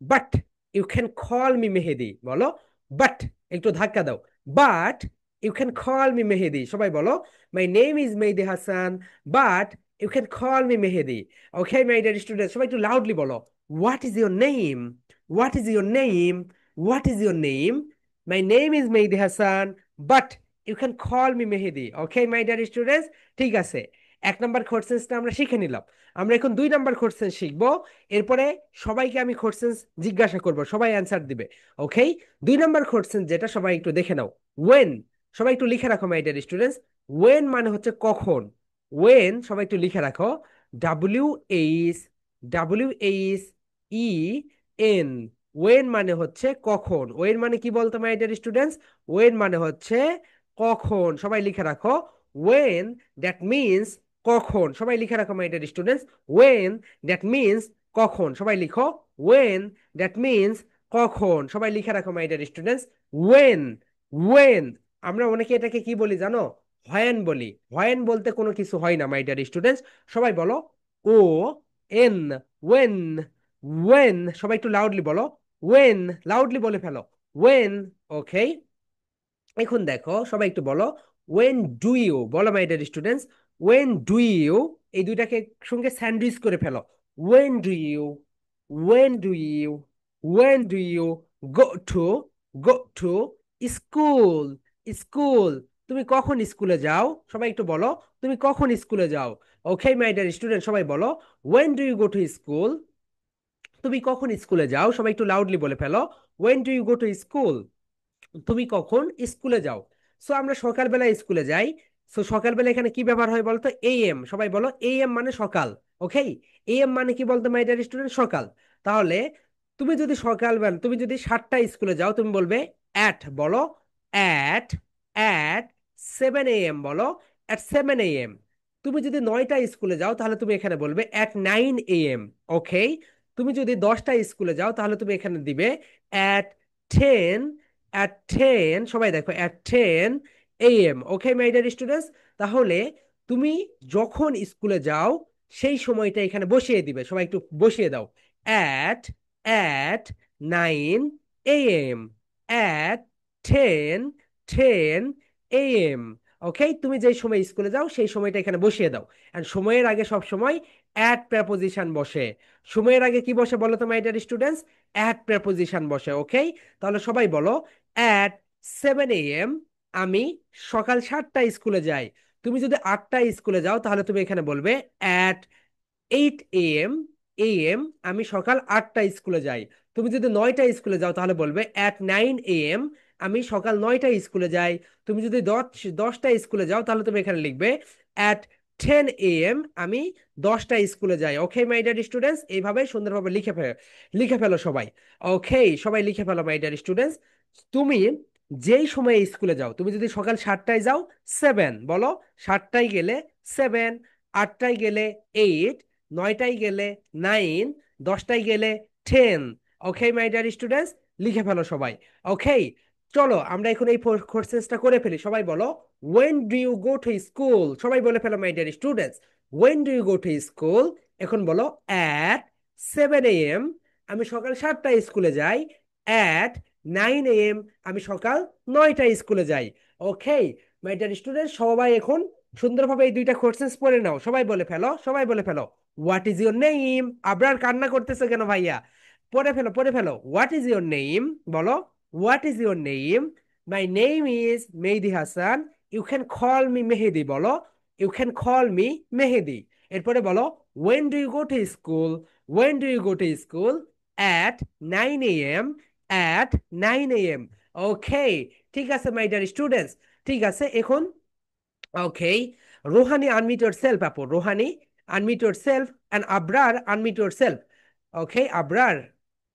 S1: but you can call me Mehedi, বলো বাট, একটু ধাক্কা দাও, but you can call me Mehedi. সবাই বলো my name is Mehedi Hasan, but you can call me Mehedi. Okay my dear student, সবাই একটু লাউডলি বলো what is your name, what is your name, what is your name. My name is Mehedi Hasan, but you can call me Mehedi. Okay my dear students, ঠিক আছে, এক নাম্বার কোশ্চেন্সটা আমরা শিখে নিলাম। আমরা এখন দুই নাম্বার কোশ্চেন্স শিখবো। এরপরে সবাইকে আমি কোশ্চেন্স জিজ্ঞাসা করব, সবাই অ্যান্সার দিবে। ওকে, দুই নাম্বার কোশ্চেন্স যেটা, সবাই একটু দেখে নাও, ওয়েন। সবাই একটু লিখে রাখো মাই ডিয়ার স্টুডেন্টস, ওয়েন মানে হচ্ছে কখন। ওয়েন, সবাই একটু লিখে রাখো, W H, W H E N, when মানে হচ্ছে কখন। ওয়েন মানে কি বলতো মাই ডিয়ার স্টুডেন্টস? ওয়েন মানে হচ্ছে কখন, সবাই লিখে রাখো। ওয়েন, দ্যাট মিনস কখন, সবাই লিখে রাখো my dear students. When, that means কখন, সবাই লিখো। ওয়েন, দ্যাট মিনস কখন, সবাই লিখে রাখো my dear students. When, when, আমরা অনেকে এটাকে কি বলি জানো? হোয়েন বলি। হোয়েন বলতে কোনো কিছু হয় না মাই ডিয়ার স্টুডেন্টস। সবাই বলো ও এন, ওয়েন, ওয়েন, সবাই একটু লাউডলি বলো, ওয়েন, লাউডলি বলে ফেলো, ওয়েন। ওকে, এখন দেখো সবাই একটু বলো ওয়েন ডু ইউ, বলো my dear students, when do you, এই দুইটাকে সঙ্গে স্যান্ডউইচ করে ফেলো। When do you, when do you, when do you go to, go to school, school, তুমি কখন স্কুলে যাও? সবাই একটু বলো তুমি কখন স্কুলে যাও। ওকে মাই ডিয়ার স্টুডেন্ট, সবাই বলো when do you go to school, তুমি কখন স্কুলে যাও? সবাই একটু লাউডলি বলে ফেলো, when do you go to school, তুমি কখন স্কুলে যাও। সো আমরা সকালবেলা স্কুলে যাই। সো সকালবেলা এখানে কি ব্যবহার হয় বলতো? এএম, সবাই বলো এএম মানে সকাল। ওকে, এএম মানে কি বলতো মাই ডিয়ার স্টুডেন্ট? সকাল। তাহলে তুমি যদি 7টায় স্কুলে যাও, তুমি বলবে অ্যাট, বলো অ্যাট, অ্যাট 7 AM, বলো অ্যাট 7 AM। তুমি যদি 9টায় স্কুলে যাও, তাহলে তুমি এখানে বলবে অ্যাট 9 AM। ওকে, তুমি যদি 10টায় স্কুলে যাও, তাহলে তুমি এখানে দিবে অ্যাট 10, at 10, সবাই দেখো at 10 AM। Okay my dear students, তাহলে তুমি যখন স্কুলে যাও সেই সময়টা এখানে বসিয়ে দিবে। সবাই একটু বসিয়ে দাও, অ্যাট, at 9 AM, at 10 ওকে, তুমি যেই সময় স্কুলে যাও সেই সময়টা এখানে বসিয়ে দাও। এন্ড সময়ের আগে সব সময় অ্যাট প্রেপোজিশন বসে। সময়ের আগে কি বসে বলো তো মাই ডিয়ার স্টুডেন্টস? অ্যাট প্রেপোজিশন বসে। ওকে, তাহলে সবাই বলো অ্যাট 7 AM, আমি সকাল 7টায় স্কুলে যাই। তুমি যদি 8টায় স্কুলে যাও, তাহলে তুমি এখানে বলবে অ্যাট 8 AM, আমি সকাল 8টায় স্কুলে যাই। তুমি যদি 9টায় স্কুলে যাও, তাহলে বলবে অ্যাট 9 AM, আমি সকাল 9টায় স্কুলে যাই। তুমি যদি 10টায় স্কুলে যাও, তাহলে তুমি এখানে লিখবে অ্যাট 10 AM, আমি 10টায় স্কুলে যাই। ওকে মাই ডিয়ার স্টুডেন্টস, এইভাবে সুন্দরভাবে লিখে ফেলো সবাই। ওকে, সবাই লিখে ফেলো মাই ডিয়ার স্টুডেন্টস। তুমি যেই সময়ে স্কুলে যাও, তুমি যদি সকাল 7টায় যাও, 7 বলো, 7টায় গেলে 7, 8টায় গেলে 8, 9টায় গেলে 9, 10টায় গেলে 10। ওকে মাই ডিয়ার স্টুডেন্টস, লিখে ফেলো সবাই। ওকে, চলো আমরা এখন এই কোর্সেসটা করে ফেলি। সবাই বলো when do you go to school, সবাই বলে ফেলো my dear students, when do you go to school. এখন বলো, অ্যাট 7 a.m. আমি সকাল 7টায় স্কুলে যাই। At 9 a.m. আমি সকাল 9টায় স্কুলে যাই। ওকে, মাই ডিয়ার স্টুডেন্ট, সবাই এখন সুন্দরভাবে এই দুইটা কোশ্চেন্স পড়ে নাও। সবাই বলে ফেলো, সবাই বলে ফেলো। What is your name? Abrar কান্না করতেছে কেন ভাইয়া? পড়ে ফেলো, পড়ে ফেলো। What is your name? বলো, what is your name? My name is Mehedi Hasan. You can call me Mehedi. বলো, you can call me Mehedi. এরপরে বলো, when do you go to school? When do you go to school? At 9 a.m. At 9 a.m. Okay, ঠিক আছে মাই ডিয়ার স্টুডেন্টস। ঠিক আছে এখন, okay, Rohani unmute yourself. আপু Rohani unmute yourself, and Abrar unmute yourself. Okay Abrar,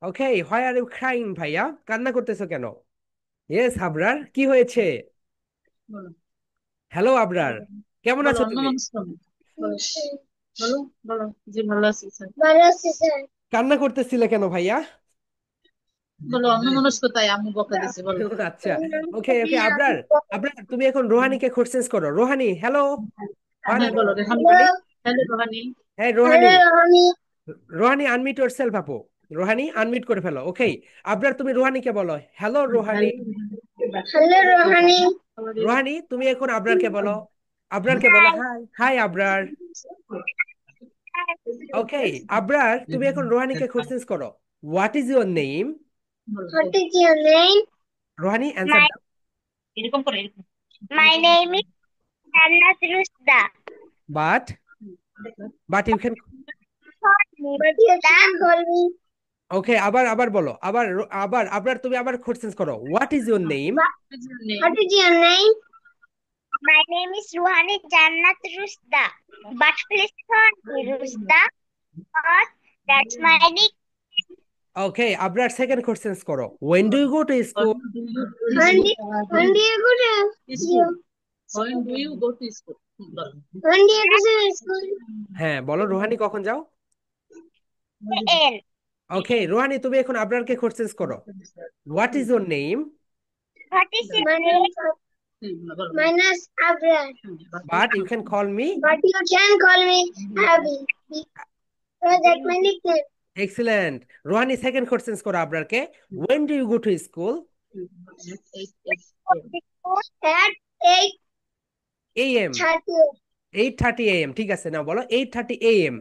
S1: okay, why are you crying? ভাইয়া কান্না করতেছো কেন? ইয়েস আবরার, কি হয়েছে?
S3: বলো
S1: হ্যালো আবরার, কেমন
S3: বলো
S1: আছো
S3: অন্য
S1: তুমি?
S3: মানুষ কেমন? বলো বলো বলো। জি ভালো আছি স্যার।
S1: কান্না করতেছিলে কেন ভাইয়া?
S3: বলো অন্য মানুষ কোথায়, আম্মু বকা দিছে, বলো।
S1: আচ্ছা, ওকে ওকে আবরার, আবরার তুমি এখন রোহানিকে কোশ্চেন্স করো। রোহানি, হ্যালো, হোয়ার
S3: হ্যাঁ
S1: আর
S3: বলো
S1: ইউ?
S3: রেহান।
S1: রোহানি,
S3: হ্যালো রোহানি।
S1: হ্যাঁ রোহানি, রোহানি আনমিট ইয়োর সেলফ। আপু রোহানি আনমিট করে ফেলো। ওকে আবরার, তুমি রোহানিকে বলো, হ্যালো রোহানি।
S3: হ্যালো হ্যালো রোহানি।
S1: রোহানি তুমি এখন আবরারকে বলো, আবরারকে বলো হাই, হাই আবরার। ওকে আবরার, তুমি এখন রোহানিকে কোশ্চেন্স করো। What is your name?
S2: What is your name?
S1: Rouhani answer
S2: My
S1: দাও।
S3: এরকম করে এরকম।
S2: my name is Jannat Rusda.
S1: But, but you can,
S2: But you can call me.
S1: Okay আবার আবার বলো, আবার আবার আবার তুমি আবার কোশ্চেন্স করো। What is your name?
S2: What is your name? My name is Ruhani Jannat Rusda. But please call me Rusda. Or that's my nick.
S1: Okay Abrar, second questions করো। When do you go to school?
S2: When do you go to
S3: school? When do you go to school? বলো।
S2: when do you go to school?
S1: হ্যাঁ বলো, রোহানি কখন যাও?
S2: N.
S1: ওকে রোহানি, তুমি এখন আবরারকে কোশ্চেন্স করো। What is your name?
S2: What is your name?
S3: বলো।
S2: My name is Abrar.
S1: But you can call me.
S2: But you can call me Abby. Because that's my nickname.
S1: Excellent. Rohani second questions করো আবরারকে। When do you go to school?
S2: At 8:30.
S1: AM, 8:30 AM। ঠিক আছে, নাও বলো 8:30 AM।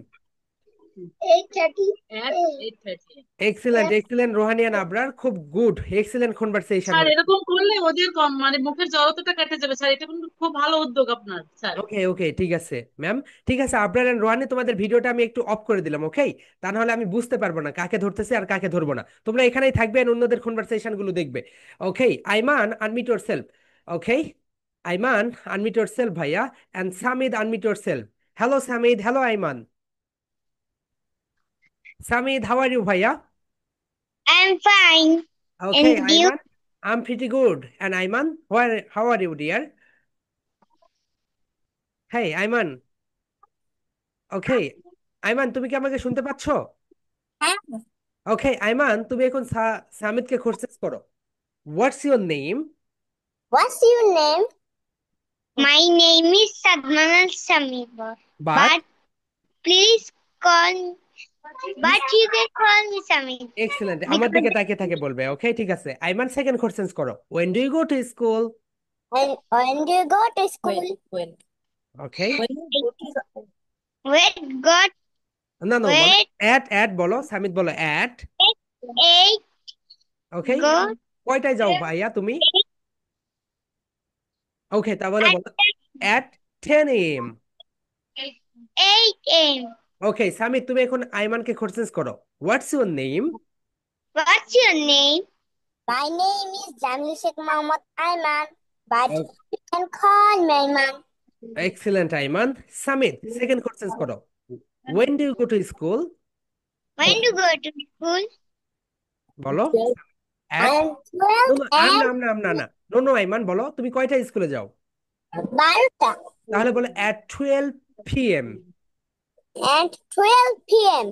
S2: 8:30.
S3: At 8:30।
S1: এক্সিলেন্ট এক্সিলেন্ট রোহানিয়ান আবরার, খুব গুড, এক্সিলেন্ট কনভারসেশন
S3: স্যার
S1: হয়েছে।
S3: এরকম করলে ওদের কম মানে মুখের জড়তাটা কেটে যাবে স্যার, এটা কিন্তু খুব ভালো উদ্যোগ আপনার স্যার।
S1: ওকে ওকে ঠিক আছে ম্যাম। ঠিক আছে আবরার এন্ড রোহানি, তোমাদের ভিডিওটা আমি একটু অফ করে দিলাম। ওকে, তা নাহলে আমি বুঝতে পারবো না কাকে ধরতেছে আর কাকে ধরবো না। তোমরা এখানেই থাকবে and অন্যদের কনভারসেশন গুলো দেখবে। Okay Ayman unmute yourself. Okay Ayman unmute yourself ভাইয়া, and Samid unmute yourself. Hello Samid, hello Ayman. Samid, how are you ভাইয়া?
S2: I'm fine.
S1: Okay,
S2: And you?
S1: Ayman, I'm pretty good. And Ayman, how are you, dear? Hey, Ayman. Okay, Ayman, তুমি কি আমাকে শুনতে পাচ্ছ? Okay, Ayman, তুমি এখন সামিদকে কোশ্চেন করো। What's your name?
S2: What's your name? My name is Sadman Al Samiba.
S1: But
S2: But please call me. But you can call me Samir.
S1: excellent, আমার
S2: Because
S1: দিকে তাকিয়ে থাকে বলবে। ওকে ঠিক আছে, আইমান সেকেন্ড কোশ্চেন করো। When do you go to school?
S2: when do you go to school?
S3: When
S1: Okay,
S3: when you go to school?
S2: Wait, God,
S1: না না বলো,
S2: wait,
S1: at বলো, সামিদ বলো at।
S2: eight,
S1: ওকে,
S2: go,
S1: কয়টায় যাও ভাইয়া তুমি? ওকে তাহলে
S2: at
S1: বলো at 10 a.m.
S2: 8 a.m.
S1: ওকে সামিদ, তুমি এখন আইমানকে কোশ্চেন করো। What's your name?
S2: What's your name? My name is Jamil Sheikh Mohammed Ayman, but you can call me Ayman.
S1: Excellent Ayman. Samid second question করো। When do you go to school?
S2: When do you go to school?
S1: বলো
S2: I
S1: at,
S2: am 12
S1: AM
S2: and
S1: না আম না আম না না, নো নো আইমান, বলো তুমি কয়টায় স্কুলে যাও?
S2: 12
S1: তাহলে বলো অ্যাট 12 p.m.
S2: and 12 p.m.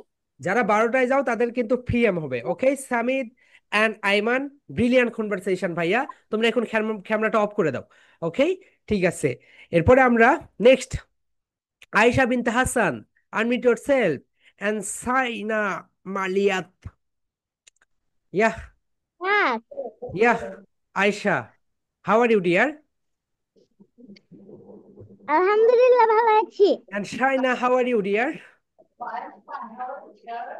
S1: যারা 12টায় যাও তাদের কিন্তু পিএম হবে। Okay Samid and Ayman, brilliant conversation ভাইয়া। তোমরা এখন ক্যামেরাটা অফ করে দাও। ওকে ঠিক আছে, এরপরে আমরা নেক্সট আয়েশা বিনতে Hasan, unmute yourself. and Saina Maliat. Yeah,
S2: Yes.
S1: yeah. Aisha, how are you, dear?
S2: আলহামদুলিল্লাহ ভালো আছি।
S1: And Shaina, how are you, dear?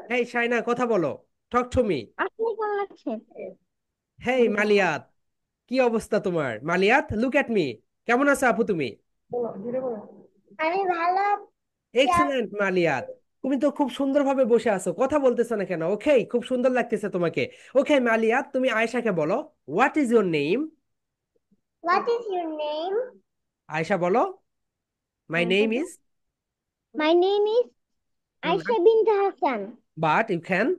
S1: Hey, Shaina, কথা বলো। Talk to me.
S2: আপনি কেমন আছেন?
S1: Hey, মালিয়াত, কি অবস্থা তোমার? মালিয়াত, look at me. কেমন আছো আপু তুমি?
S2: আমি ভালো আছি।
S1: এক্সেলেন্ট মালিয়াত। তুমি তো খুব সুন্দরভাবে বসে আছো, কথা বলতেছো না কেন? ওকে, খুব সুন্দর লাগতেছে তোমাকে। ওকে মালিয়াত, তুমি আয়েশাকে বলো, what is your name?
S2: What is your name?
S1: Ayesha বলো, my name is.
S2: My name is Aisha bint Hassan,
S1: but you can.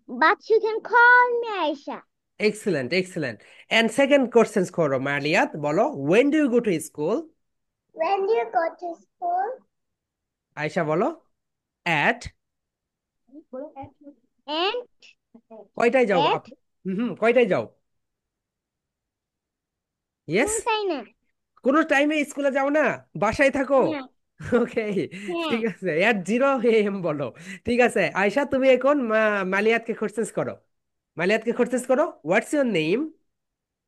S2: but you can call me Aisha.
S1: Excellent, excellent. And second question করো মালিয়াত, বলো, when do you go to school?
S2: When do you go to school?
S1: Ayesha বলো, অ্যাট।
S2: And
S1: কয়টায় যাও
S2: at
S1: আপু? কয়টায় যাও? ইয়েস।
S2: কোনটাই না।
S1: কোনো টাইমে স্কুলে যাও না, বাসায় থাকো?
S2: হ্যাঁ,
S1: ওকে,
S2: হ্যাঁ।
S1: ঠিক আছে, এট 0 AM বলো। ঠিক আছে আয়শা, তুমি এখন মালিয়াতকে কোশ্চেন করো। মালিয়াতকে কোশ্চেন করো, what's your name?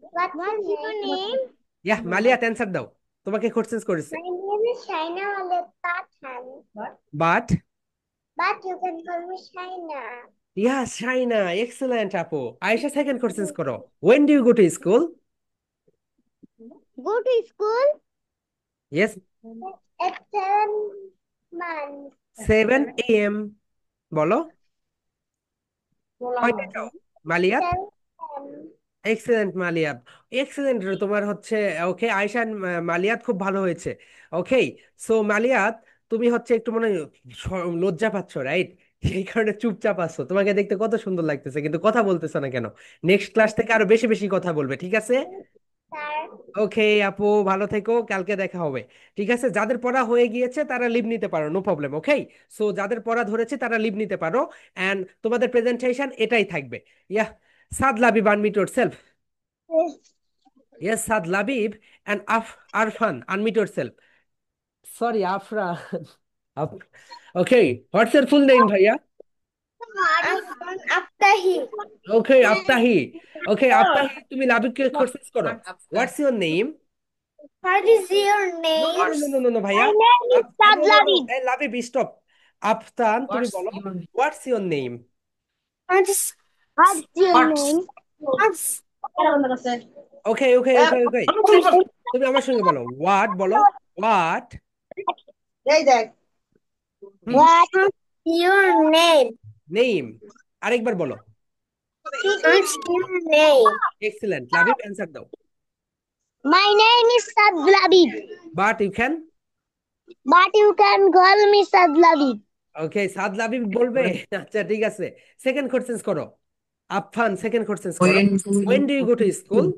S2: What's your name?
S1: Yeah, Maliyat answer দাও, তোমাকে কোশ্চেন করেছে।
S2: My name is Shaina Walid Pathan,
S1: বাট।
S2: but you can call me Shaina.
S1: Yeah, Shaina, excellent আপু। আয়শা সেকেন্ড কোশ্চেন করো, when do you go to school?
S2: Go to school
S1: yes.
S2: at 7 months.
S1: 7 AM বলো। কয়টায় যাও মালিয়াত?
S2: 7
S1: এক্সেলেন্ট মালিয়াত, এক্সেলেন্ট। তোমার হচ্ছে, ওকে আয়শা মালিয়াত খুপ ভালো হয়েছে। ওকে, সো মালিয়াত, তুমি হচ্ছে একটু মনে হয় লজ্জা পাচ্ছ, রাইট? এই কারণে চুপচাপ আছো, তোমাকে দেখতে কত সুন্দর লাগতেছে কিন্তু কথা বলতেছো না কেন? নেক্সট ক্লাস থেকে আরো বেশি বেশি কথা বলবে, ঠিক আছে?
S2: sir.
S1: ওকে আপু, ভালো থেকো, কালকে দেখা হবে। ঠিক আছে, যাদের পড়া হয়ে গিয়েছে তারা লিভ নিতে পারো, নো প্রবলেম। ওকে, সো যাদের পড়া ধরেছে তারা লিভ নিতে পারো। এন্ড তোমাদের প্রেজেন্টেশন এটাই থাকবে। Yeah, Saad Labib, unmute yourself. Yes, Sad Labib and Arfan, unmute yourself. Sorry, Afra. Af- okay, what's your full name, Bhaiya?
S2: Afan Aftahi.
S1: Okay, Aftahi. Okay, Aftahi, তুমি লাবিবকে কোশ্চেন করো। What's your name?
S2: What is your
S1: No, no,
S2: name?
S1: no, no, no, no, no,
S2: My
S1: ভাইয়া।
S2: name is
S1: No, no, no.
S2: Sadlabi.
S1: এই লাবিব, stop. আফতান, তুমি বলো, What's your name?
S2: What's your name? What's
S1: Okay, okay, okay, okay. তুমি আমার সঙ্গে বলো, What বলো, What?
S2: What's your name?
S1: Name. আরেকবার বলো।
S2: What's your name?
S1: Excellent. Labib, answer দাও।
S2: My name is Sadlabib,
S1: But you can.
S2: but you can call me Sadlabib.
S1: Okay, Saad Labib বলবে। আচ্ছা, ঠিক আছে, সেকেন্ড কোশ্চেন করো। আফফান, সেকেন্ড কোশ্চেন করো, when do you go to school?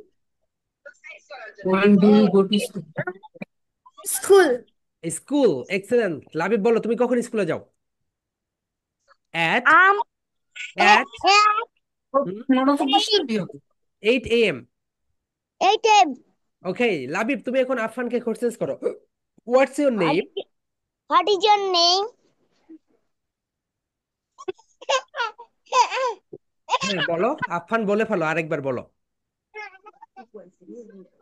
S4: When do you go to school?
S2: School.
S1: School, excellent. Labib বলো, তুমি কখন স্কুলে যাও? At
S2: Um,
S1: at
S4: None of the should be.
S1: 8 AM।
S2: 8
S1: okay Labib, তুমি এখন আফফানকে কোশ্চেন করো, what's your name?
S2: What is your name?
S1: হ্যাঁ বলো, আফফান বলে ফেলো, আরেকবার বলো।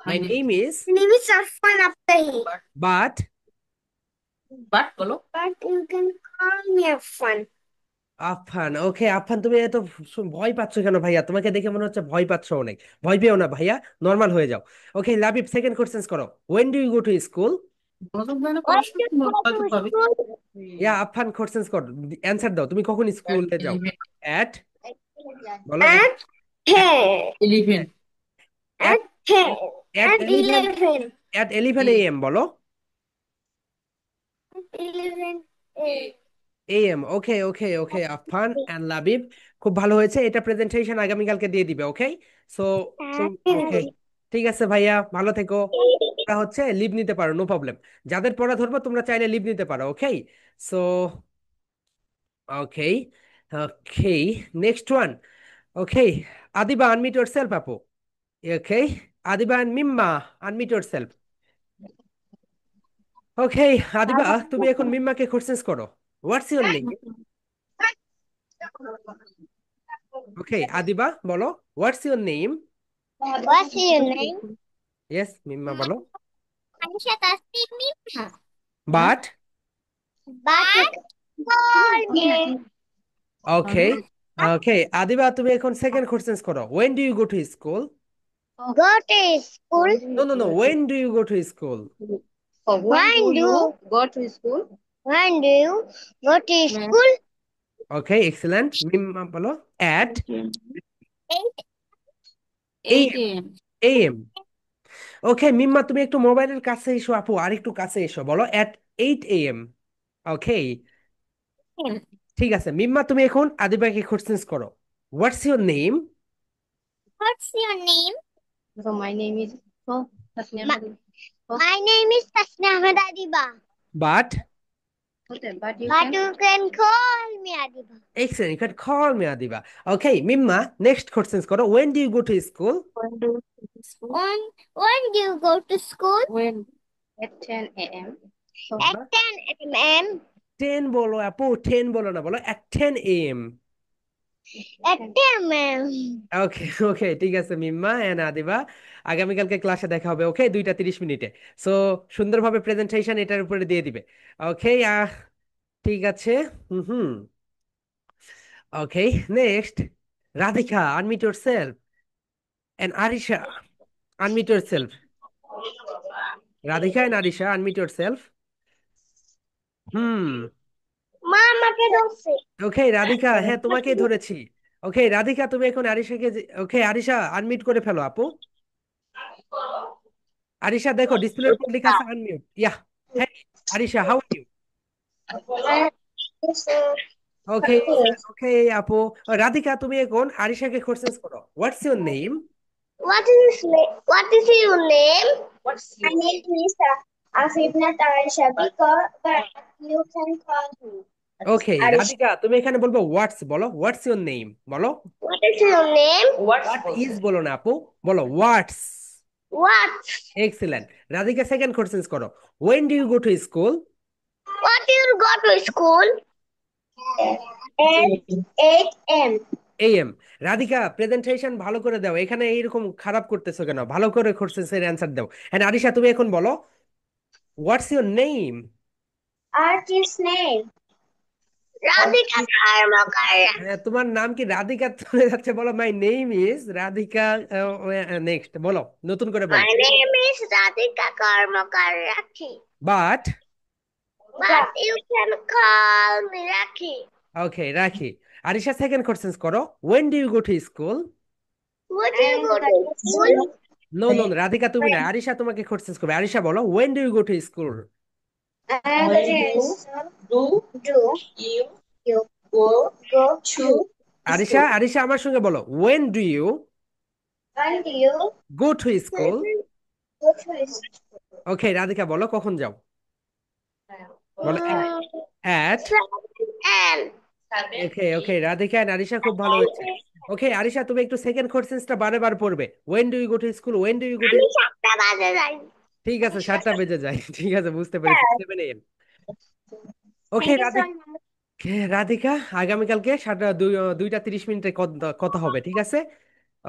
S1: My name is.
S2: My name is Arfan Aftahi,
S1: but.
S4: Bolo.
S2: but you can call me Arfan.
S1: Affan, okay Affan, তুমি এত ভয় পাচ্ছ কেন ভাইয়া? তোমাকে দেখে মনে হচ্ছে ভয় পাচ্ছ অনেক। ভয় পেও না ভাইয়া, নর্মাল হয়ে যাও। ওকে লাবিব, সেকেন্ড কোশ্চেন করো, when do you go to school?
S4: Both of them are
S2: When
S4: partial.
S2: you go to school?
S1: Yeah Affan, question কর, অ্যান্সার দাও, তুমি কখন স্কুলে যাও?
S4: 11.
S1: অ্যাট বলো,
S2: At 10.
S4: 11.
S1: At
S2: At 10.
S1: At
S2: At
S1: 11,
S2: 11.
S1: At 11 AM বলো।
S2: 11
S1: AM, okay okay okay Affan and Labib, খুব ভালো হয়েছে। এটা প্রেজেন্টেশন আগামীকালকে দিয়ে দিবে, ওকে? সো ওকে, ঠিক আছে ভাইয়া, ভালো থেকো। তোমরা হচ্ছে লিভ নিতে পারো, নো প্রবলেম। যাদের পড়া ধরবো তোমরা চাইলে লিভ নিতে পারো, okay? So okay, okay, next one. Okay, Adiba, unmute yourself আপু। ওকে, Adiba and Mimma, unmute yourself। Okay Adiba, তুমি এখন মিম্মাকে কোশ্চেন করো, what's your name? Okay, Adiba বলো, what's your name?
S2: What's your name?
S1: Yes, Mimma বলো।
S2: Anisha Tastik Mimha.
S1: But
S2: But call me.
S1: Okay, okay, Adiba তুমি এখন সেকেন্ড কোশ্চেন করো। When do you go to school?
S2: Go to school.
S1: No no no, when do you go to school?
S2: When do you
S4: go to school?
S2: when do you go to school?
S1: Okay, excellent. মিম্মা বলো, অ্যাট
S4: 8 a.m.
S1: এম। ওকে, মিম্মা তুমি একটু মোবাইলের কাছে এসো আপু, আর একটু কাছে এসো, বলো অ্যাট 8 a.m. ওকে, ঠিক আছে। মিম্মা তুমি এখন আদিবাকে কোশ্চেন করো। What's your name?
S2: What's your name?
S4: So my name is Tasneem.
S2: My name is Tasna Ahmed Adiba.
S1: But
S4: But you
S2: But
S4: can
S2: you can call me Adiba.
S1: excellent, you can call me Adiba. Okay, Mimma, next question করো। When do you go to school?
S2: When do you go to school?
S4: when at 10 a.m. So
S2: At 10 a.m.
S1: 10 বলো আপু, 10 বলো না, বলো at 10 a.m.
S2: At 10 a.m.
S1: ওকে, ওকে, ঠিক আছে মিম্মা এন্ড আদিবা, আগামীকালকে ক্লাসে দেখা হবে। ওকে, 2:30 সো সুন্দরভাবে প্রেজেন্টেশন এটার উপরে দিয়ে দিবে। ওকে, ঠিক আছে। Hmm hmm. Okay, next, Radhika, unmute yourself, and Arisha, unmute yourself. Radhika and Arisha, unmute yourself. হুম।
S2: মা আমাকে ধরছে।
S1: ওকে রাধিকা, হ্যাঁ তোমাকেই ধরেছি। ওকে রাধিকা, তুমি এখন আরিশাকে ওকে আরিশা আনমিউট করে ফেলো আপু। আরিশা দেখো ডিসপ্লের উপর লেখা আছে আনমিউট। ইয়া, হ্যাঁ, আরিশা, হাউ আর ইউ? ওকে, ওকে আপু। রাধিকা তুমি এখন আরিশাকে কোশ্চেন করো। What's your name?
S2: What is your name? My name is Afibna Tarisha because but you can call me.
S1: Okay
S2: Arish.
S1: Radhika, তুমি এখানে বলবো হোয়াটস, বলো হোয়াটস ইউর নেম, বলো।
S2: What is your name?
S1: What is বলো না আপু, বলো what's.
S2: What?
S1: Excellent. Radhika second question করো। When do you go to school?
S2: What do you go to school? At 8 a.m.
S1: AM. Radhika presentation ভালো করে দাও, এখানে এইরকম খারাপ করতেছো কেন? ভালো করে কোশ্চেনের অ্যান্সার দাও। এন্ড আরিশা তুমি এখন বলো, what's your name?
S2: Artist name. Radhika Karmakar.
S1: তোমার নাম কি রাধিকা চলে যাচ্ছে, বলো my name is Radhika. Next বলো, নতুন করে বলো।
S2: My name is Radhika Karmakar Rakhi.
S1: But
S2: But you can call me Rakhi.
S1: Okay Rakhi. Arisha second question করো। When do you go to school?
S2: What do you go to school?
S1: No no, Radhika তুমি না, আরিশা তোমাকে কোশ্চেন করবে। আরিশা বলো, when do you go to school?
S2: Do you go to
S1: Arisha, Arisha আমার সঙ্গে বলো, when do you
S2: when do you
S1: go to school?
S2: go to school?
S1: Okay Radhika বলো, কখন যাও? বলো at.
S2: And
S1: okay, okay Radhika and Arisha খুব ভালো হয়েছে। ওকে আরিশা, তুমি একটু সেকেন্ড কোশ্চেনটা বারে পড়বে। When do you go to school, when do you go to.
S2: আমি 7টা বাজে যাই।
S1: ঠিক আছে, 7টা বেজে যায়, ঠিক আছে, বুঝতে পেরেছি, 7 AM। ওকে রাধিকা, রাধিকা আগামীকালকে 2:30 কথা হবে, ঠিক আছে?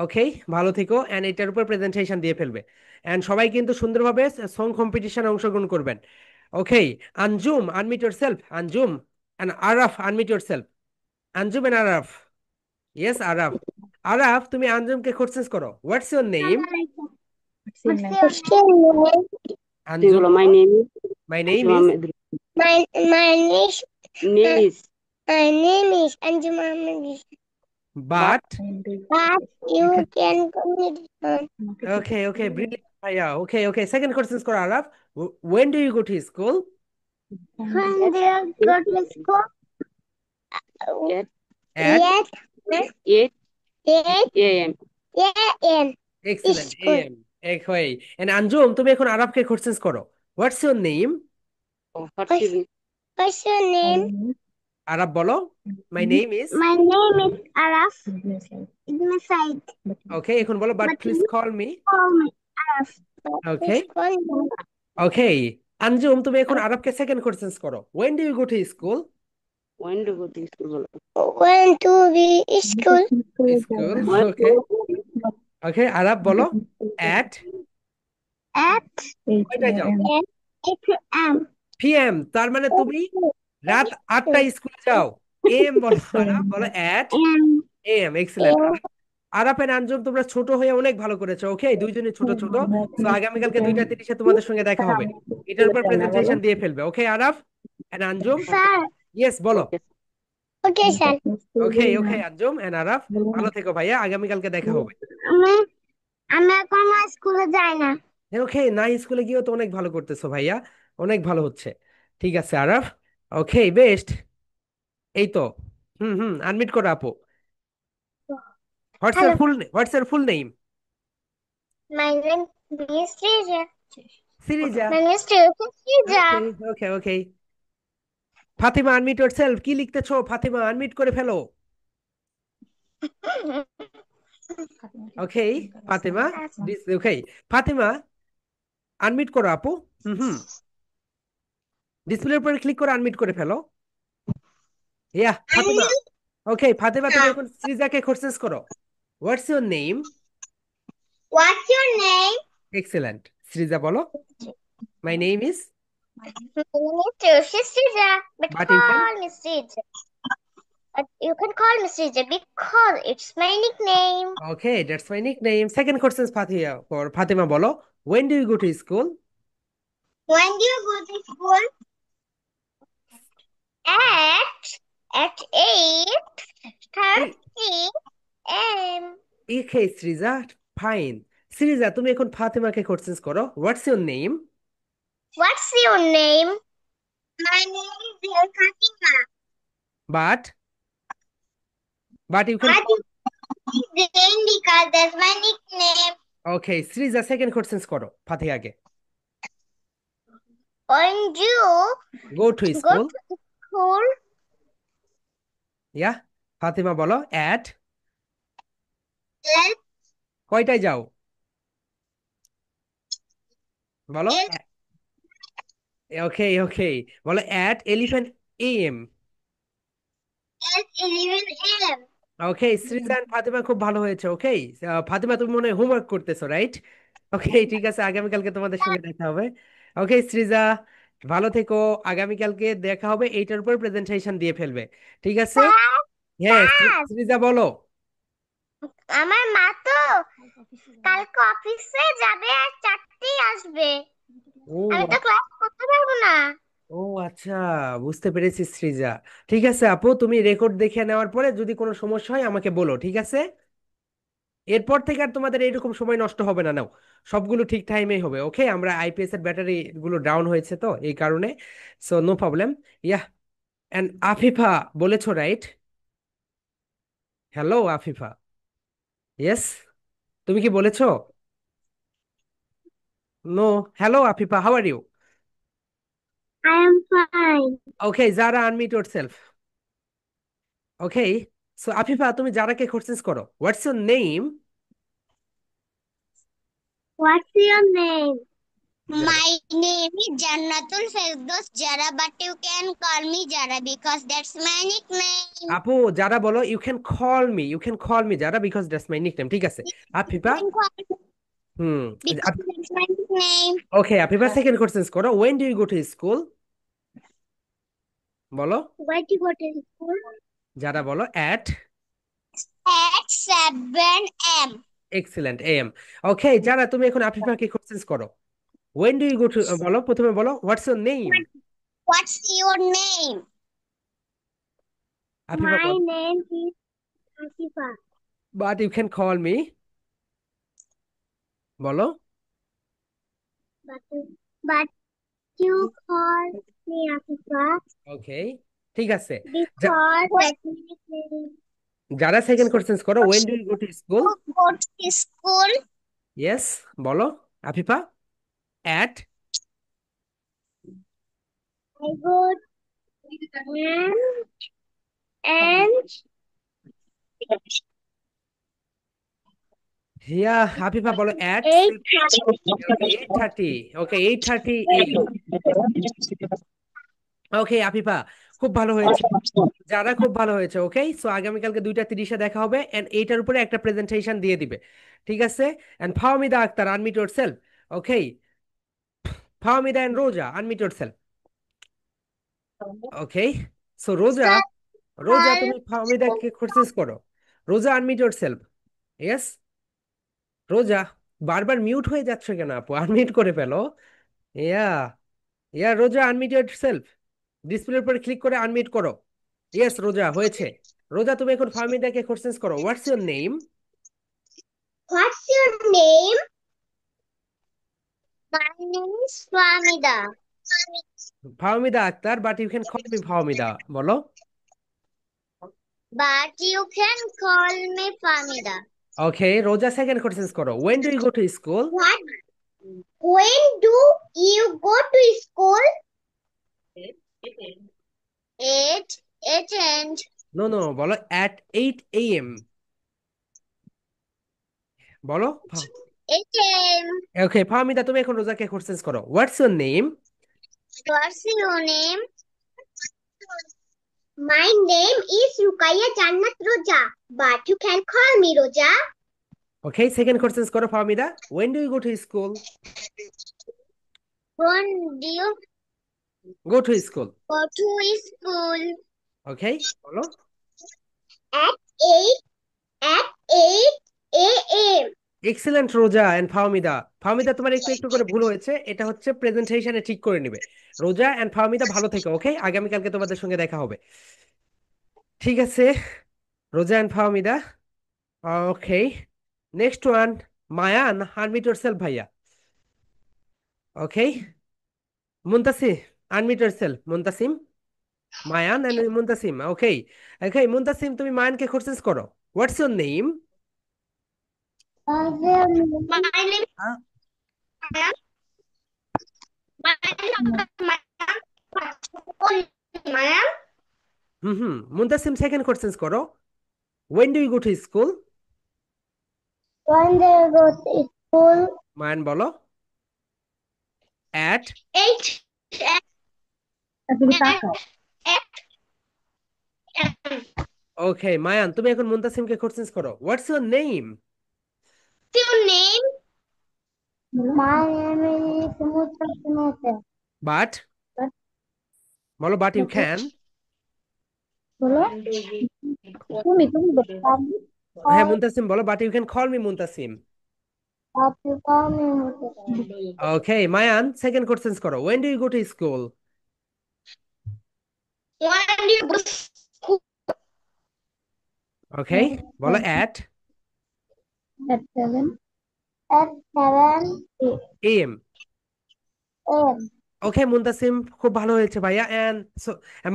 S1: ওকে, ভালো থেকো এন্ড এটার উপর প্রেজেন্টেশন দিয়ে ফেলবে। এন্ড সবাই কিন্তু সুন্দরভাবে সং কম্পিটিশনে অংশগ্রহণ করবেন। Okay, Anjum unmute yourself, Anjum and Araf unmute yourself, Anjum and Araf. Yes Araf. Araf তুমি আঞ্জুমকে কোশ্চেন করো। What's your name? Anjum,
S5: My name is
S1: my name is.
S5: Mohammed.
S2: My name
S5: Name is
S2: my name is Anjum Ahmed.
S1: But
S2: But you can call me.
S1: Okay, okay brilliant ভাইয়া। ওকে, ওকে সেকেন্ড কোশ্চেন করো Araf. When do you go to school?
S2: When do you go to school?
S5: at
S1: At
S5: 8
S2: 8
S5: a.m.
S2: a.m.
S1: Excellent
S2: School.
S1: AM. এক হয়। এন্ড আঞ্জুম তুমি এখন আরাফকে কোশ্চেন করো। What's your name?
S5: What's your name?
S2: What's your name?
S1: Araf বলো, my name is.
S2: My name is Araf. It's my side.
S1: Okay, এখন বলো, but please call me.
S2: Call me Araf.
S1: Okay,
S2: Please call me.
S1: Okay Anjum তুমি এখন আরাফকে সেকেন্ড কোশ্চেন করো। When do you go to school?
S5: when to go to school বলো
S2: When to be school?
S1: School
S5: when
S1: ওকে ওকে আরাব বলো at
S2: At
S1: কয়টায় যাও
S2: 8 p.m.
S1: পিএম তার মানে তুমি রাত 8টায় স্কুলে যাও এম বলো আরাব বলো at এম এক্সিলেন্ট আরাপ এন্ড আঞ্জুম তোমরা ছোট হয়ে অনেক ভালো করেছো ওকে দুইজনই ছোট ছোট তো আগামীকালকে 2টা 30-এ তোমাদের সঙ্গে দেখা হবে এটার উপর প্রেজেন্টেশন দিয়ে ফেলবে okay Araf and Anjum
S2: Sir.
S1: Yes বলো
S5: okay
S2: Okay, sir.
S1: Okay okay Anjum and Araf ভালো থেকো ভাইয়া আগামীকালকে দেখা হবে
S2: আমি আমি এখন আর স্কুলে যাই না।
S1: ওকে না স্কুলে গিয়েও তো অনেক ভালো করতেছো ভাইয়া অনেক ভালো হচ্ছে ঠিক আছে আরাফ ওকে বেস্ট এই তো আনমিট করো আপু
S2: Hello.
S1: What's your full name
S2: My name is Srija.
S1: সিরিজা
S2: My name is Srija.
S1: Okay okay okay Fatima unmute yourself কি লিখতেছো ফাতিমা আনমিট করে ফেলো ওকে ফাতিমা ওকে ফাতিমা আনমিট করো আপু ডিসপ্লের উপরে ক্লিক করে আনমিট করে ফেলো ইয়া ফাতিমা ওকে ফাতিমা তুমি এখন সৃজাকে কোশ্চেন্স করো what's your name
S2: What's your name?
S1: Excellent Srija বলো my name is
S2: My name is Srija. But
S1: But you can-
S2: call me Srija. But you can call me Srija because it's my nickname.
S1: Okay that's my nickname second questions Fatima বলো when do you go to school
S2: When do you go to school? At 8:30 a.m.
S1: Okay Srija fine Srija তুমি এখন ফাতিমাকে কোশ্চেন্স করো what's your name
S2: What's your name? My name is Fatima.
S1: But you can
S2: But it's because that's my nickname.
S1: Okay Srija second questions করো ফাতিহাকে
S2: When you
S1: go to
S2: go
S1: school
S2: to school,
S1: yeah Fatima বলো অ্যাট
S2: at
S1: কয়টায় যাও বলো
S2: Eight.
S1: ওকে ওকে বলো at 11 AM
S2: 11 a.m.
S1: Okay Srija and Fatima খুব ভালো হয়েছে ওকে ফাতিমা তুমি মনে হয় হোমওয়ার্ক করতেছো রাইট ওকে ঠিক আছে আগামীকালকে তোমাদের সঙ্গে দেখা হবে ওকে সৃজা ভালো থেকো আগামীকালকে দেখা হবে এইটার উপর প্রেজেন্টেশন দিয়ে ফেলবে ঠিক আছে হ্যাঁ
S2: স্যার।
S1: সৃজা বলো
S2: আমার মা তো কালকে অফিসে যাবে আর 4টেই আসবে।
S1: ও
S2: আমি তো ক্লাস করতে পারবো না।
S1: ও আচ্ছা বুঝতে পেরেছি সৃজা ঠিক আছে আপু তুমি রেকর্ড দেখে নেওয়ার পরে যদি কোনো সমস্যা হয় আমাকে বলো ঠিক আছে এরপর থেকে আর তোমাদের এইরকম সময় নষ্ট হবে না নাও সবগুলো ঠিক টাইমেই হবে ওকে আমরা আইপিএস এর ব্যাটারি গুলো ডাউন হয়েছে তো এই কারণে so no problem yeah and Afifa বলেছো রাইট হ্যালো আফিফা ইয়েস তুমি কি বলেছো no hello Afifa how are you
S2: I am fine.
S1: Okay Zara unmute yourself okay so Afifa তুমি যারাকে কোশ্চেন্স করো what's your name
S2: What's your name? My name is Jannatul Firdaus Jara, but you can call me Jara because that's my nickname.
S1: আপু যারা বলো ইউ ক্যান কল মি যারা বিকজ দ্যাটস মাই নিকনেম ঠিক আছে Afifa
S2: You can call me
S1: hmm
S2: because that's my nickname.
S1: Okay Afifa second questions করো when do you go to school বলো
S2: Where do you go to school?
S1: যারা বলো at
S2: At 7 a.m.
S1: Excellent M ওকে যারা তুমি এখন আফিফাকে কোশ্চেন্স করো when do you go two বলো প্রথমে বলো what's your name
S2: What's your name?
S1: Afifa
S2: My name is Asifa.
S1: But you can call me বলো
S2: But you call me Asifa
S1: okay ঠিক আছে
S2: because that's my nickname.
S1: যারা সেকেন্ড কোশ্চেন্স করো when do you go to school
S2: You go to school
S1: yes বলো Afifa at
S2: I go and
S1: হিয়া আফিফা বলো অ্যাট
S2: 8:30.
S1: 8:30 ওকে 8:30 ওকে আফিফা খুব ভালো হয়েছে, যারা খুব ভালো হয়েছে। ওকে, সো আগামীকালকে 2:30-এ দেখা হবে, এন্ড এইটার উপরে একটা প্রেজেন্টেশন দিয়ে দিবে। ঠিক আছে? And Fahmida Akter, unmute yourself. Okay, Fahmida and Roza, unmute yourself. Okay, so Roza, Roza
S2: Sir,
S1: তুমি ফাহমিদাকে কোশ্চেস করো। রোজা, আনমিউট ইয়োরসেলফ। ইয়েস, রোজা, বারবার মিউট হয়ে যাচ্ছে কেন আপু? আনমিউট করে ফেলো। ইয়া, ইয়া রোজা, আনমিউট ইয়োরসেলফ। ডিসপ্লের উপর ক্লিক করে আনমিউট করো। ইয়েস রোজা, হয়েছে। রোজা তুমি এখন ফাহমিদাকে কোশ্চেস করো। What's your name?
S2: what's your name? My name is Flamida.
S1: Fahmida Akter, but you can call me Fahmida, বলো।
S2: But you can call me Flamida.
S1: ওকে, রোজা সেকেন্ড কোশ্চেস করো। When do you go to school?
S2: What? When do you go to school? 8 and
S1: no no, বলো অ্যাট 8 AM, বলো।
S2: 8 a.m.
S1: ওকে, ফাহমিদা তুমি এখন রোজাকে কোশ্চেস করো। What's your name?
S2: What's your name? My name is Rukaya Jannat Roja, but you can call me Roja.
S1: Okay, second questions করো Fahmida. When do you go to school?
S2: When do you
S1: go to school.
S2: go to school?
S1: Okay, বলো।
S2: At 8 at 8 a.m.
S1: Excellent Roja and Fahmida. Fahmida তোমার একটু একটু করে ভুল হয়েছে, এটা হচ্ছে প্রেজেন্টেশনে ঠিক করে নিবে। রোজা এন্ড ফাহমিদা ভালো থেকো। ওকে, আগামীকালকে তোমাদের সঙ্গে দেখা হবে। ঠিক আছে, Roja and Fahmida. Okay, next one, Mayan, unmute yourself ভাইয়া। Okay, Muntasim, unmute yourself, Muntasim. Mayan and Muntasim. Okay, okay Muntasim তুমি মায়ানকে কোশ্চেস করো। What's your name?
S2: My name is Maya.
S1: হুম, মুনতাসিম সেকেন্ড কোশ্চেস করো। When do you go to school?
S2: When they go to school,
S1: Mayan বলো। At
S2: 8 a.m.
S1: ওকে, মায়ান তুমি এখন মুনতাসিমকে কোশ্চেস করো। What's your name?
S2: Your name? My name is Muttasmita.
S1: But, বলো বাট ইউ ক্যান।
S2: বলো তুমি বলো
S1: হ্যাঁ মুনতাসিম বলো, but you can call me Muntasim.
S2: আপনি কমে হতে
S1: ওকে, মায়ান সেকেন্ড কোশ্চেস করো। When do you go to school?
S2: When you go to school
S1: okay, বলো at
S2: at 7
S1: AM।
S2: a.m.
S1: Okay Muntasim, খুব ভালো হয়েছে ভাইয়া। এন্ড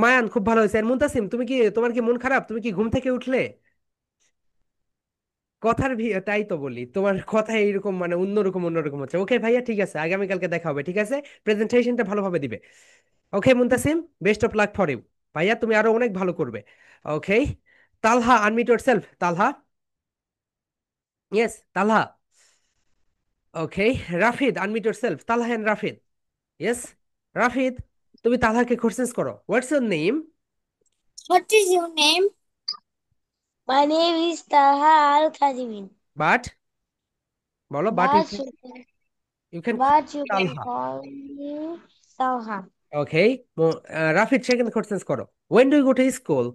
S1: মায়ান খুব ভালো হয়েছে। এন্ড মুনতাসিম তুমি কি, তোমার কি মন খারাপ? তুমি কি ঘুম থেকে উঠলে? কথার তাই তো বলি, তোমার কথা এইরকম মানে অন্যরকম অন্যরকম হচ্ছে। ওকে ভাইয়া, ঠিক আছে, আগামীকালকে দেখা হবে। ঠিক আছে, প্রেজেন্টেশনটা ভালোভাবে দিবে। Okay Muntasim, best of luck for you. ভাইয়া তুমি আরো অনেক ভালো করবে। Okay, Talha, unmute yourself. Talha, yes Talha. Okay, Rafid, unmute yourself. Talha and Rafid. Yes, Rafid তুমি তালহাকে কোশ্চেন্স করো। What's your name?
S2: What is your name? My name is Taha Al Khazimin.
S1: But, বলো but you
S2: But
S1: can,
S2: you can,
S1: you can
S2: but you can
S1: Talha.
S2: call me Taha.
S1: Okay, Rafid second questions করো। When do you go to school?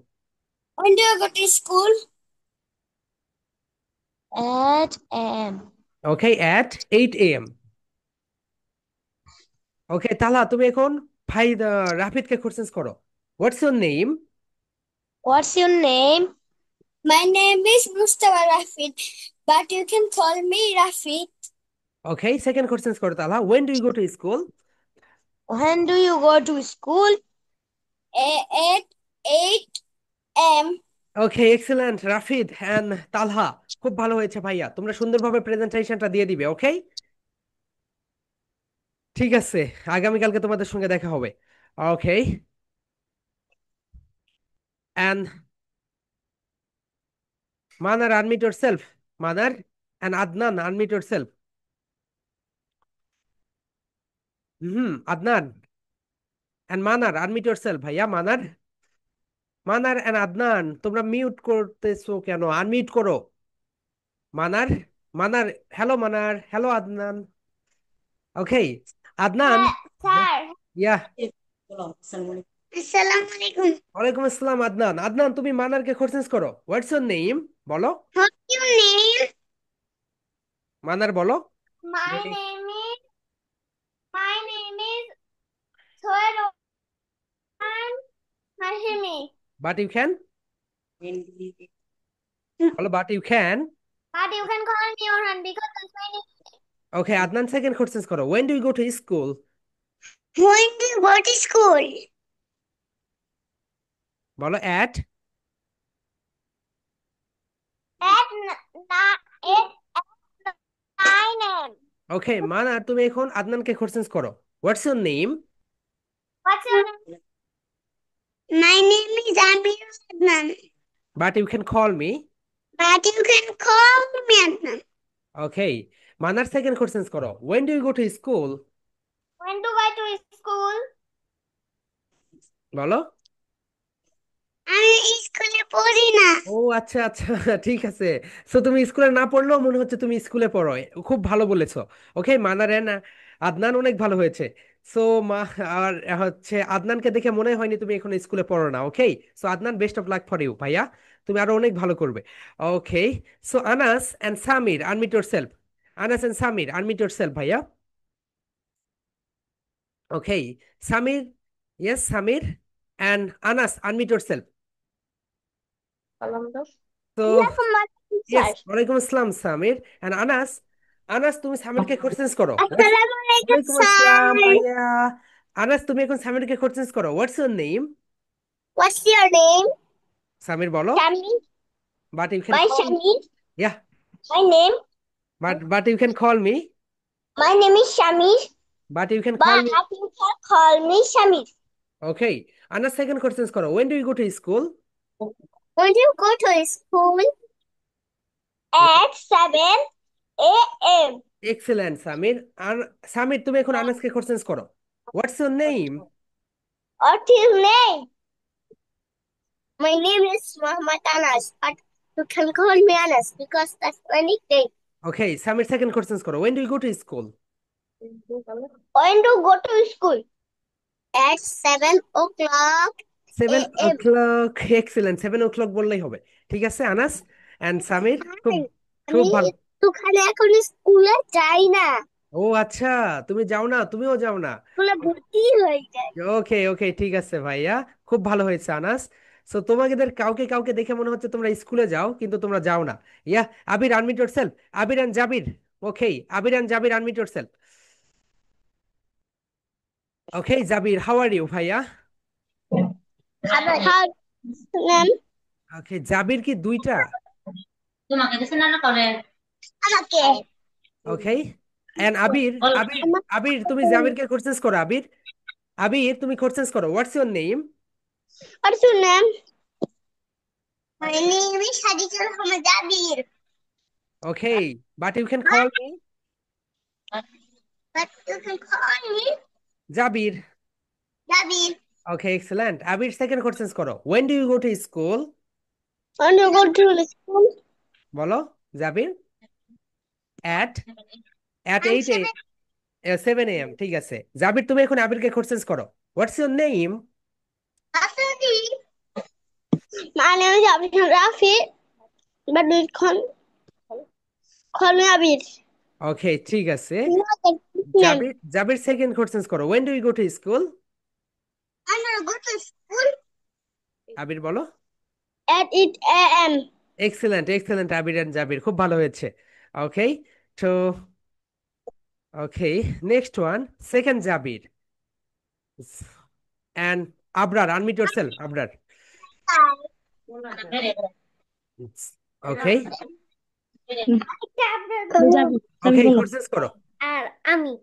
S2: When do you go to school? At a.m.
S1: Okay, at 8 AM। Okay Talha তুমি এখন ভাই রাফিদকে কোশ্চেন্স করো। What's your name?
S2: What's your name? My name is Mustafa Rafid, but you can call me Rafid.
S1: Okay, second questions করো Talha. When do you go to school?
S2: When do you go to school? At 8 a.m.
S1: Okay, excellent Rafid and Talha, খুব ভালো হয়েছে ভাইয়া। তোমরা সুন্দরভাবে প্রেজেন্টেশনটা দিয়ে দিবে। ওকে, ঠিক আছে, আগামীকালকে তোমাদের সঙ্গে দেখা হবে। Okay, and Manar, unmute yourself. Manar and Adnan, unmute yourself. Adnan and Manar, unmute yourself ভাইয়া। মানার, মানার এন্ড আদনান, তোমরা মিউট করতেছো কেন? আনমিউট করো। মানার, মানার, হ্যালো মানার, হ্যালো আদনান। ওকে, আদনান।
S2: স্যার
S1: ইয়া,
S2: আসসালামু আলাইকুম।
S1: ওয়ালাইকুম আসসালাম আদনান। আদনান, তুমি মানারকে কোশ্চেন্স করো। What's your name? বলো।
S2: What's your name?
S1: মানার বলো।
S2: My
S1: Ready?
S2: name is my name is Sohail Hashimi.
S1: But you can, বলো but you can.
S2: But you can call me Orhan because that's my name.
S1: Okay, Adnan second questions করো। When do you go to school?
S2: When do you go to school?
S1: বলো at.
S2: At 9 a.m.
S1: Okay, Manar তুমি এখন আদনানকে কোশ্চেন্স করো। What's your name?
S2: What's your name? My name is Amir Adnan.
S1: But you can call me.
S2: But you can call me Adnan.
S1: Okay, Manar second questions করো। When do you go to school?
S2: When do I go to school?
S1: বলো।
S2: আমি স্কুলে পড়ি না।
S1: ও আচ্ছা আচ্ছা, ঠিক আছে। সো তুমি স্কুলে না পড়লেও মনে হচ্ছে তুমি স্কুলে পড়ো। খুব ভালো বলেছো। ওকে, মানার এন্ড আদনান অনেক ভালো হয়েছে। সো মা, আর হচ্ছে আদনানকে দেখে মনে হয়নি তুমি এখন স্কুলে পড়ো না। Okay, so Adnan, best of luck for you ভাইয়া। তুমি আরো অনেক ভালো করবে। Okay, so Anas and Samir, unmute yourself. Anas and Samir, unmute yourself ভাইয়া। Okay, Samir, yes Samir and Anas, unmute yourself. তো ইয়েস, ওয়ালাইকুম আসসালাম সামির এন্ড আনাস। আনাস, তুমি সামিরকে কোশ্চেন্স করো।
S2: আসসালামু আলাইকুম
S1: ওয়ালাইকুম আসসালাম
S2: স্যার।
S1: ভাইয়া। আনাস, তুমি এখন সামিরকে কোশ্চেন্স করো। What's your name?
S2: What's your name?
S1: Samir বলো।
S2: Shami.
S1: But you can
S2: My
S1: call,
S2: Shami.
S1: Yeah,
S2: My name.
S1: But you can call me.
S2: My name is Shami.
S1: But you can call
S2: But
S1: me.
S2: you can call me Shami.
S1: Okay, Anas second questions করো। When do you go to school?
S2: When do you go to school? At 7 a.m.
S1: Excellent Samir. আর সামির, তুমি এখন আনাসকে কোশ্চেন্স করো। What's your name?
S2: What's your name? My name is Muhammad Anas, but you can call me Anas because that's my nickname.
S1: Okay, Samir second questions করো। When do you go to school?
S2: When do you go to school? At 7 o'clock
S1: 7
S2: a.m.
S1: o'clock, excellent. 7 o'clock বললেই হবে। ঠিক আছে আনাস এন্ড সামির, খুব খুব
S2: আমি
S1: ভালো।
S2: একটুখানি এখন স্কুলে যাই না,
S1: ও আচ্ছা, তুমি যাও না, তুমিও যাও না।
S2: স্কুলে ভর্তি হয়ে যায়।
S1: ওকে ওকে, ঠিক আছে ভাইয়া, খুব ভালো হয়েছে আনাস। সো তোমাদের কাউকে কাউকে দেখে মনে হচ্ছে তোমরা স্কুলে যাও, কিন্তু তোমরা যাও না। Yeah, Abir, unmute yourself. Abir and Jabir. Okay, Abir and Jabir, unmute yourself. Okay, Jabir, how are you ভাইয়া?
S2: How নাম
S1: ওকে, জাবির কি দুইটা?
S2: আমাকে
S1: ওকে, এন্ড আবির, আবির, আবির তুমি জাবিরকে কোশ্চেন্স করো। আবির, আবির তুমি কোশ্চেন্স করো। What's your name?
S2: What's your name? My name is Hadijul Ahmad Jabir.
S1: Okay, but you can call me
S2: But you can call me
S1: Jabir.
S2: Jabir.
S1: Okay, excellent. Abir second questions করো। When do you go to school?
S2: When you go to school?
S1: বলো জাবির। At at
S2: I'm
S1: 8 7 a.m. ঠিক আছে। জাবির, তুমি এখন আবিরকে কোশ্চেন্স করো। What's your name?
S2: Asadi. My name is Abdul Rafi, but you can call me Abir.
S1: Okay, ঠিক আছে।
S2: You know the name.
S1: Jabir, Jabir second questions করো। When do you go to school?
S2: When you go to school?
S1: Abir বলো।
S2: At 8 a.m.
S1: Excellent excellent, Abir and Jabir, খুব ভালো হয়েছে। ওকে, তো okay, next one, second Jabir and Abrar, unmute yourself Abrar. Okay okay, questions করো।
S2: আর আমি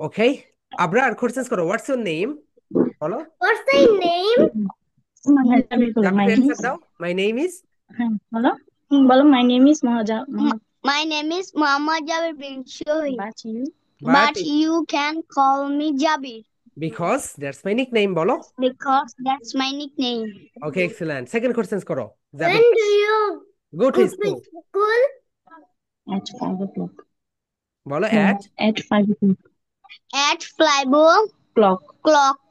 S1: ওকে, আবরার কোশ্চেন্স করো। What's your name? বলো।
S2: What's the name?
S1: Jabir
S4: My name
S1: answer
S4: is
S1: দাও। My name is.
S4: Hello. Hello, my name is Mohaja.
S2: My name is Muhammad Jabir bin Shoaib,
S4: But you,
S1: but
S2: but you can call me Jabir.
S1: Because that's my nickname বলো।
S2: Because that's my nickname.
S1: Okay, excellent. Second questions করো
S2: When
S1: Jabir.
S2: do you
S1: Go to
S2: go to
S1: school
S2: school?
S4: At 5 o'clock.
S1: বলো
S4: No,
S1: at
S4: at 5 o'clock.
S2: At 5 o'clock.
S4: Clock.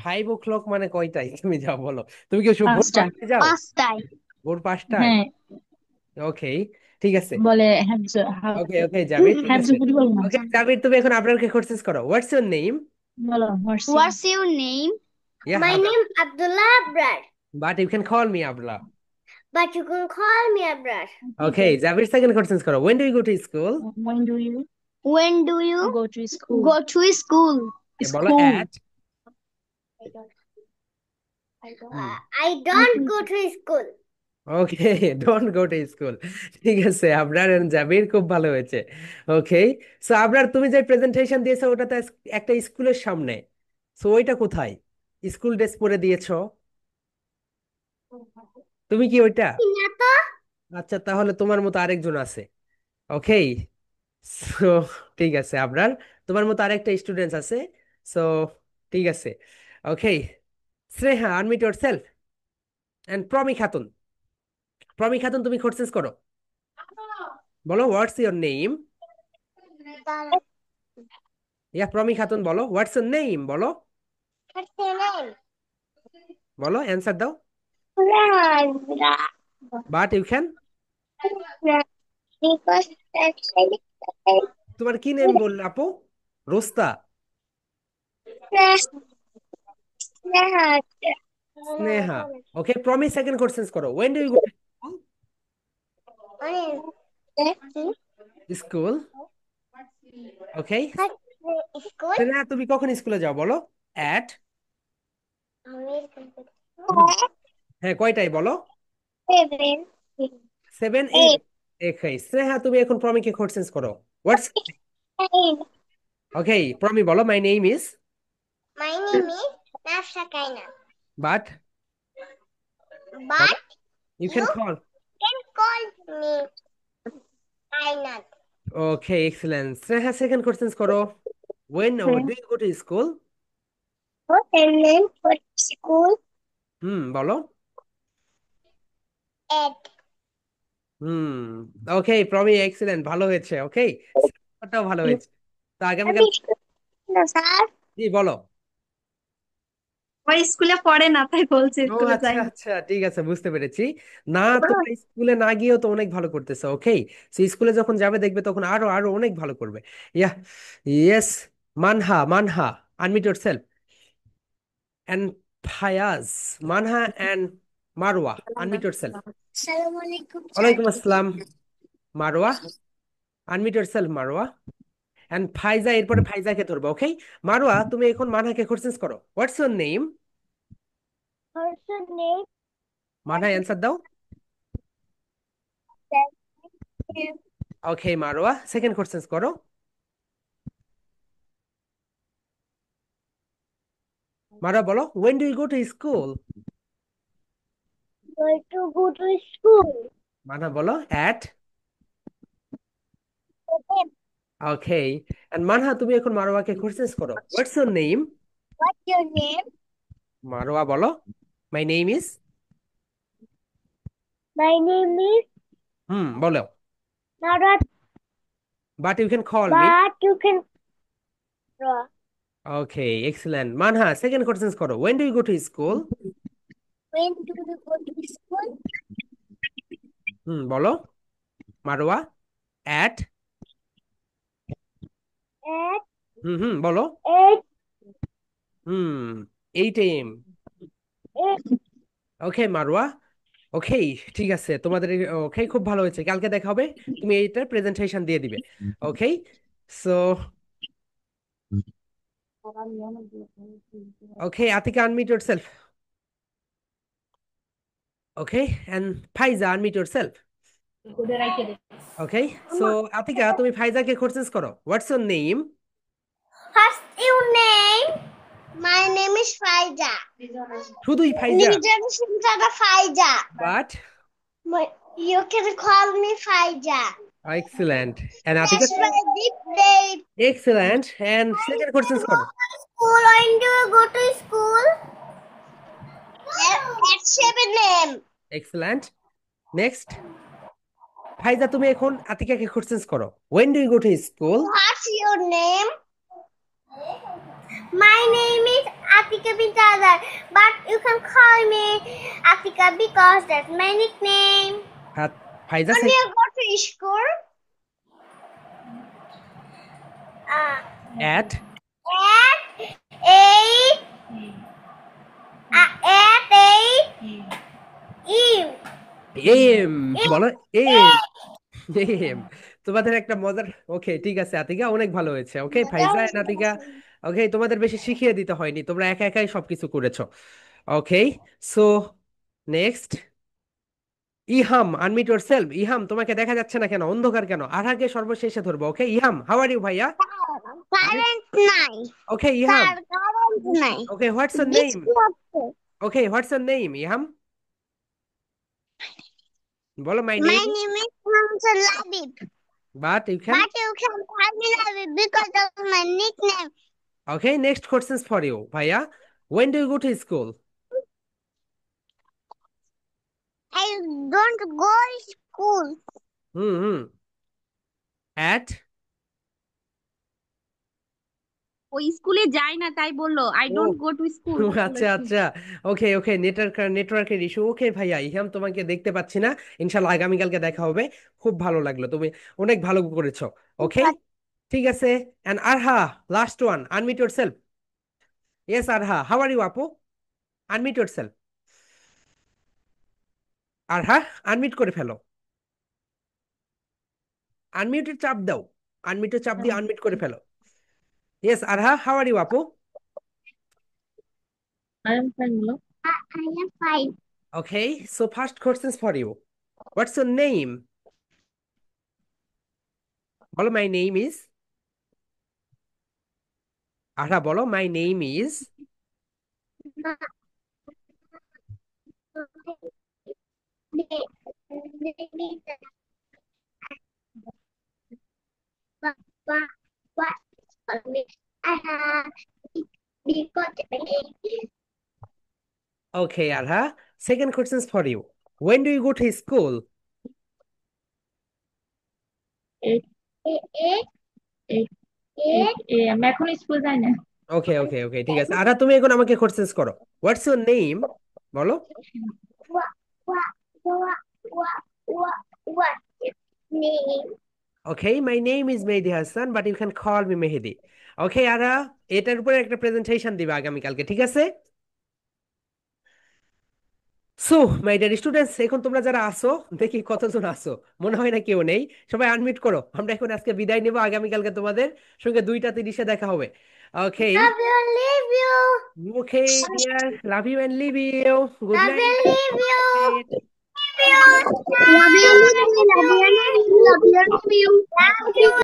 S1: 5 o'clock মানে কয়টায় তুমি যাও বলো? তুমি কি ভোর
S4: 5টা।
S1: 5টায় যাও?
S2: 5টায়।
S1: ভোর 5টায়?
S4: হ্যাঁ,
S1: ওকে, ঠিক আছে।
S4: বলে
S1: ওকে ওকে জাবির, ঠিক আছে।
S4: হ্যাবজুবুরি বলে না।
S1: ওকে জাবির, তুমি এখন আবরারকে কোশ্চেন করো। What's your name?
S4: বলো,
S2: What's your name?
S1: Yeah,
S2: My
S1: Abrar.
S2: name Abdullah Abrar.
S1: But you can call me Abdullah.
S2: But you can call me Abrar.
S1: Okay, Jabir second question করো। When do you go to school?
S4: When do you
S2: When do you
S4: go to school?
S2: go to school?
S1: বলো
S4: School.
S1: at
S2: I don't go to school.
S1: Okay, don't go to school. ঠিক আছে, আবরার এন্ড জাবির খুব ভালো হয়েছে। ওকে, সো আবরার তুমি যে প্রেজেন্টেশন দিয়েছো ওটা তো একটা স্কুলের সামনে, সো ওইটা কোথায়? স্কুল ড্রেস পরে দিয়েছো তুমি কি ওইটা?
S2: না তো।
S1: আচ্ছা, তাহলে তোমার মতো আরেকজন আছে। ওকে, সো ঠিক আছে আবরার, তোমার মতো আরেকটা স্টুডেন্ট আছে। সো ঠিক আছে। Okay, Shreha unmute yourself. And Promi Khatun. Promi Khatun, তুমি কোশ্চেন করো। বলো what's your name? Yeah Promi Khatun বলো হোয়াটস ইওর নেম বলো।
S2: What's your name?
S1: বলো অ্যান্সার দাও।
S2: Razra.
S1: বাট ইউ ক্যান।
S2: Because that's my nickname.
S1: তোমার কি নেম বললে আপু? রোস্তা?
S2: Razra.
S1: Sneha. Okay, Promi second question করো। When do you go to school? Okay,
S2: School?
S1: Sneha তুমি কখন স্কুলে যাও বলো। অ্যাট, হ্যাঁ কয়টায় বলো?
S2: 7.
S1: 7
S2: 8.
S1: ওকে, স্নেহা তুমি এখন প্রমিকে কোশ্চেন করো। হোয়াটস
S2: 9.
S1: ওকে, প্রমি বলো my name is.
S2: My name is Nafsa Kaina.
S1: But
S2: But
S1: you can
S2: you
S1: call.
S2: can call me Kainat.
S1: Okay, excellent. Sneha second question করো। When do you go to school?
S2: What's your name for school?
S1: বলো।
S2: At.
S1: হুম, ওকে প্রমি এক্সেলেন্ট, ভালো হয়েছে। ওকে, ওটাও ভালো হয়েছে। তো আগামীকাল
S2: আমি না স্যার।
S1: জি বলো।
S4: ওই স্কুলে পড়ে না, তাই বলছে
S1: ও
S4: স্কুলে
S1: আচ্ছা
S4: যাই না।
S1: আচ্ছা, ঠিক আছে, বুঝতে পেরেছি। না, তোমরা স্কুলে না গিয়েও তো অনেক ভালো করতেছো। ওকে, সো স্কুলে যখন যাবে দেখবে তখন আরো আরো অনেক ভালো করবে। Yeah, yes. Manha, Manha unmute yourself. And Fayaz, Manha and Marwa unmute yourself.
S2: আসসালামু আলাইকুম
S1: ওয়ালাইকুম আসসালাম। Marwa unmute yourself, Marwa. And Faiza, এরপরে ফাইজাকে ধরবো। ওকে, মারওয়া তুমি এখন মানহাকে কোশ্চেন করো। What's your name?
S2: Person name
S1: Manha answer দাও। ওকে মারওয়া সেকেন্ড কোশ্চেন করো। মারওয়া বলো when do you go to school?
S2: going to go to school.
S1: Manha বলো অ্যাট। ওকে, এন্ড মানহা তুমি এখন মারওয়াকে কোশ্চেন করো। What's your name?
S2: What's your name?
S1: Marwa বলো my name is.
S2: My name is
S1: বলো।
S2: Narat,
S1: but you can call me.
S2: but you can draw.
S1: Okay, excellent. Manha second question করো। When do you go to school?
S2: When do you go to school?
S1: বলো। মারওয়া অ্যাট।
S2: At
S1: বলো।
S2: 8
S1: 8 AM।
S2: 8.
S1: ওকে মারওয়া। ওকে, ঠিক আছে তোমাদের। ওকে, খুব ভালো হয়েছে, কালকে দেখা হবে। তুমি এইটা প্রেজেন্টেশন দিয়ে দিবে। Okay, so okay Atika unmute yourself. Okay, and Faiza unmute yourself. Okay, so Atika তুমি ফাইজাকে কোশ্চেন করো। What's your name?
S2: What's your name? My name is Faiza.
S1: শুধুই ফাইজা?
S2: Nijan Shinzada Faiza.
S1: But
S2: You can call me Faiza.
S1: Excellent. And Atika?
S2: That's my nickname.
S1: Excellent. And second question score.
S2: School, when do you go to school? At 7 a.m.
S1: Excellent. Next. ফাইজা তুমি এখন আতিকাকে কোশ্চেন্স করো। When do you go to school?
S2: What's your name? My name is Atika bint Azhar, but you can call me Atika because that's my nickname.
S1: Faiza
S2: When do you go to school?
S1: at
S2: At 8 a.m.
S1: am বলো am তোমাদের একটা মজার ওকে ঠিক আছে আতিকা অনেক ভালো হয়েছে ওকে ফাইজা এন্ড আতিকা ওকে তোমাদের বেশি শিখিয়ে দিতে হয়নি তোমরা একা একাই সবকিছু করেছো okay so next Iham unmute yourself Iham তোমাকে দেখা যাচ্ছে না কেন অন্ধকার কেন আরহাকে সর্বশেষে ধরবো okay Iham how are you ভাইয়া
S2: Current nine.
S1: Okay Iham
S2: Current nine.
S1: Okay what's your name okay what's your name Iham বলো my
S2: My
S1: name
S2: name is Hamza Labib.
S1: But you can
S2: But you can call me Labib because that's my nickname.
S1: Okay, next questions for you, Bhaiya. When do you go to school?
S2: I don't go to school.
S1: Hmm. At
S4: ও স্কুলে যায় না তাই বললো আই
S1: ও
S4: ডোন্ট গো টু স্কুল
S1: আচ্ছা আচ্ছা ওকে ওকে নেটওয়ার্কের ইস্যু ওকে ভাইয়া ইহাম তোমাকে দেখতে পাচ্ছি না ইনশাল্লাহ আগামীকালকে দেখা হবে খুব ভালো লাগলো তুমি অনেক ভালো করেছো ওকে ঠিক আছে and Arha last one unmute yourself yes Arha how are you আপু আনমিট ইয়োরসেলফ আরহা আনমিট করে ফেলো আনমিউটের চাপ দাও আনমিউটের চাপ দিয়ে আনমিট করে ফেলো yes Arha how are you আপু
S4: I am fine
S2: I am five.
S1: Okay, so first questions for you. What's your name? Bolo, my name is. Ara bolo, my name is. Okay, Ara. Second questions for you. When do you go to school?
S4: 8 am এখন স্কুল যায় না
S1: Okay, okay, okay. ঠিক আছে আরা তুমি এখন আমাকে কোশ্চেন্স করো হোয়াটস ইওর নেম বলো
S2: What name?
S1: Okay my name is Mehedi Hasan but you can call me Mehedi okay Ara এটার উপরে একটা প্রেজেন্টেশন দিবে আগামীকালকে ঠিক আছে সো মাই ডিয়ার স্টুডেন্টস এখন তোমরা যারা আসো দেখি কতজন আসো মনে হয় না কেউ নেই সবাই আনমিট করো আমরা এখন আজকে বিদায় নেব আগামীকালকে তোমাদের সঙ্গে 2:30 দেখা হবে okay
S2: Love you, leave you.
S1: Okay dear love you and leave you good
S2: Love you,
S1: night
S2: leave you. Love you, leave you. Love you, leave you. Love you, leave you. Love you.